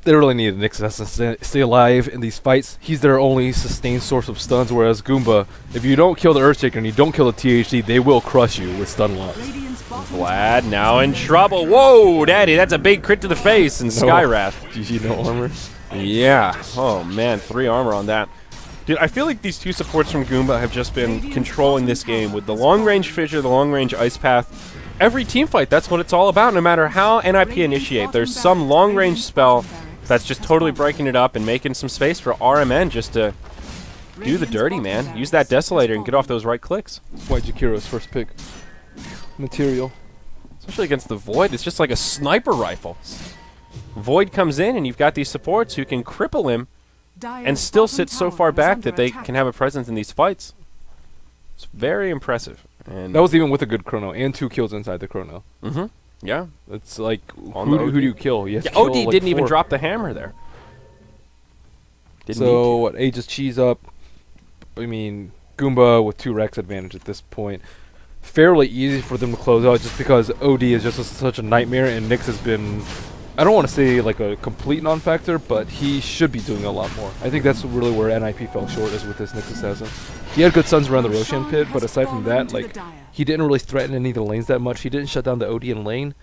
Speaker 2: They really need Nyx to stay alive in these fights. He's their only sustained source of stuns, whereas Goomba, if you don't kill the Earthshaker and you don't kill the THD, they will crush you with stun locks.
Speaker 1: Vlad now in trouble. Whoa, Daddy, that's a big crit to the face and Skywrath.
Speaker 2: GG, no armor.
Speaker 1: Yeah. Oh, man, 3 armor on that. Dude, I feel like these 2 supports from Goomba have just been controlling this game with the long-range fissure, the long-range ice path. Every team fight, that's what it's all about, no matter how NiP initiate. There's some long-range spell that's just totally breaking it up and making some space for RMN just to do the dirty, man. Use that Desolator and get off those right clicks.
Speaker 2: Why Jakiro's first pick material.
Speaker 1: Especially against the Void, it's just like a sniper rifle. Void comes in and you've got these supports who can cripple him and still sit so far back that they can have a presence in these fights. It's very impressive. And
Speaker 2: that was even with a good chrono and 2 kills inside the chrono.
Speaker 1: Mm-hmm. Yeah.
Speaker 2: It's like, who do you kill? You have to
Speaker 1: OD
Speaker 2: kill, like,
Speaker 1: didn't even
Speaker 2: 4.
Speaker 1: drop the hammer there. Didn't
Speaker 2: So, what, Aegis cheese up. I mean, Goomba with 2 Rex advantage at this point. Fairly easy for them to close out just because OD is just such a nightmare, and Nyx has been, I don't want to say like a complete non-factor, but he should be doing a lot more. I think that's really where NiP fell short, is with this Nyx Assassin. He had good stuns around the Roshan pit, but aside from that, like, he didn't really threaten any of the lanes that much. He didn't shut down the Odeon lane.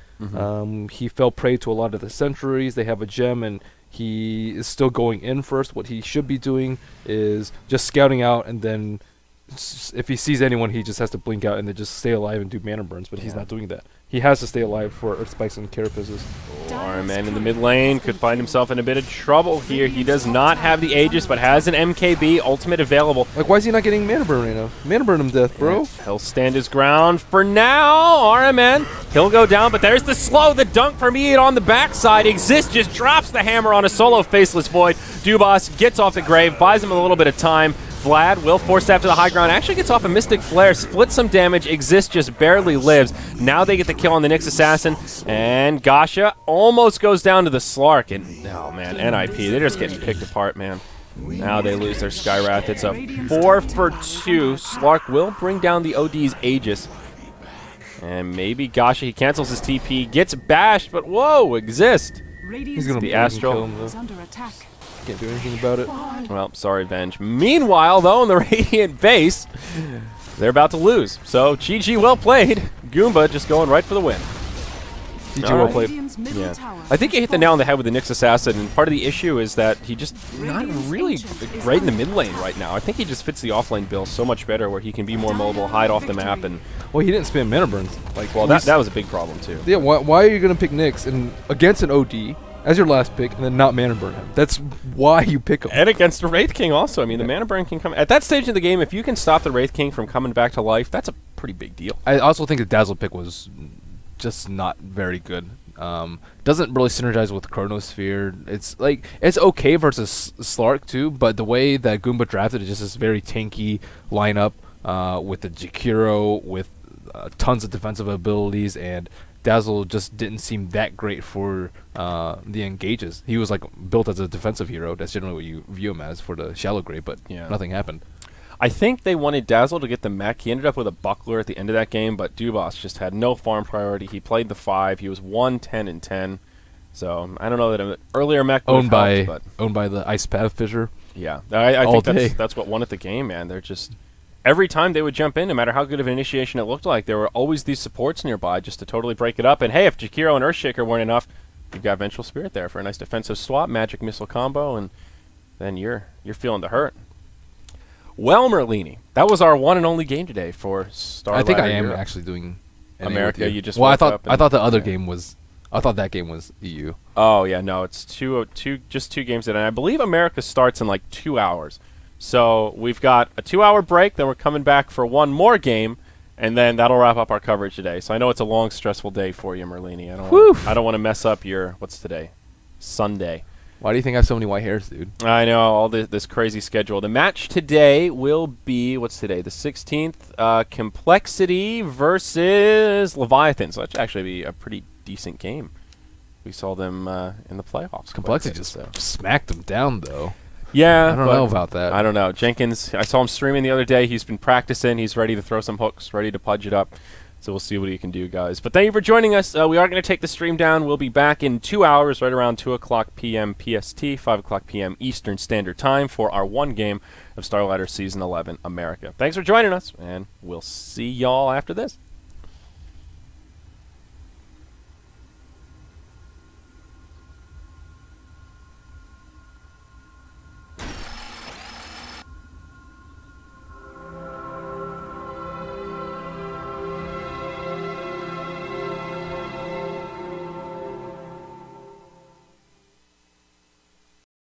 Speaker 2: He fell prey to a lot of the sentries. They have a gem, and he is still going in first. What he should be doing is just scouting out, and then if he sees anyone, he just has to blink out and then just stay alive and do mana burns, but he's not doing that. He has to stay alive for Earth Spikes and Carapaces.
Speaker 1: RMN in the mid lane could find himself in a bit of trouble here. He does not have the Aegis, but has an MKB ultimate available.
Speaker 2: Like, why is he not getting mana burn right now? Mana burn him death, bro.
Speaker 1: He'll stand his ground for now. RMN, he'll go down, but there's the slow, the dunk from Eid on the backside. Exist just drops the hammer on a solo Faceless Void. Dubas gets off the grave, buys him a little bit of time. Vlad will force staff to the high ground, actually gets off a Mystic Flare, splits some damage, Exist just barely lives. Now they get the kill on the Nyx Assassin, and Gasha almost goes down to the Slark, and oh man, NiP, they're just getting picked apart, man. Now they lose their Skywrath. It's a 4 for 2. Slark will bring down the OD's Aegis. And maybe Gasha, he cancels his TP, gets bashed, but whoa, Exist.
Speaker 2: He's going to
Speaker 1: the Astral.
Speaker 2: kill him, though.
Speaker 3: Under attack.
Speaker 2: Can't do anything about it.
Speaker 1: Well, sorry, Venge. Meanwhile, though, in the Radiant base, they're about to lose. So, GG well played. Goomba just going right for the win.
Speaker 2: GG well played.
Speaker 1: Yeah. I think you hit the nail on the head with the Nyx Assassin, and part of the issue is that he just not really great in the mid lane right now. I think he just fits the offlane bill so much better, where he can be more mobile, hide off the map, and
Speaker 2: Well, he didn't spam mana burns.
Speaker 1: like, well, that was a big problem too.
Speaker 2: Yeah, why are you going to pick Nyx and against an OD as your last pick and then not mana burn him? That's why you pick him.
Speaker 1: And against the Wraith King also. I mean, the mana burn can come at that stage of the game. If you can stop the Wraith King from coming back to life, that's a pretty big deal.
Speaker 2: I also think the Dazzle pick was just not very good. Doesn't really synergize with Chronosphere. It's like, it's okay versus Slark too, but the way that Goomba drafted is just this very tanky lineup with the Jakiro, with tons of defensive abilities, and Dazzle just didn't seem that great for the engages. He was like built as a defensive hero. That's generally what you view him as for the shallow grade, but nothing happened.
Speaker 1: I think they wanted Dazzle to get the mech. He ended up with a buckler at the end of that game, but Dubas just had no farm priority. He played the 5. He was 1-10-10. So I don't know that an earlier mech would have helped, but
Speaker 2: owned by the Ice Path Fissure.
Speaker 1: Yeah, I think that's what won at the game, man. They're just every time they would jump in, no matter how good of an initiation it looked like, there were always these supports nearby just to totally break it up. And hey, if Jakiro and Earthshaker weren't enough, you've got Vengeful Spirit there for a nice defensive swap, magic missile combo, and then you're feeling the hurt. Well, Merlini, that was our one and only game today for Starladder.
Speaker 2: I think I am
Speaker 1: Europe.
Speaker 2: actually doing
Speaker 1: America. You just
Speaker 2: I thought the other game was. I thought that game was EU.
Speaker 1: Oh yeah, no, it's just two games in, and I believe America starts in like 2 hours. So we've got a 2-hour break, then we're coming back for one more game, and then that'll wrap up our coverage today. So I know it's a long, stressful day for you, Merlini. I don't want to mess up your what's today, Sunday.
Speaker 2: Why do you think I have so many white hairs, dude?
Speaker 1: I know, all this crazy schedule. The match today will be, what's today, the 16th? Complexity versus Leviathan. So that should actually be a pretty decent game. We saw them in the playoffs.
Speaker 2: Complexity just smacked them down, though.
Speaker 1: Yeah.
Speaker 2: I don't know about that.
Speaker 1: I don't know. Jenkins, I saw him streaming the other day. He's been practicing. He's ready to throw some hooks, ready to pudge it up. So we'll see what he can do, guys. But thank you for joining us. We are going to take the stream down. We'll be back in 2 hours, right around 2 o'clock p.m. PST, 5 o'clock p.m. Eastern Standard Time for our one game of Starladder Season 11 America. Thanks for joining us, and we'll see y'all after this.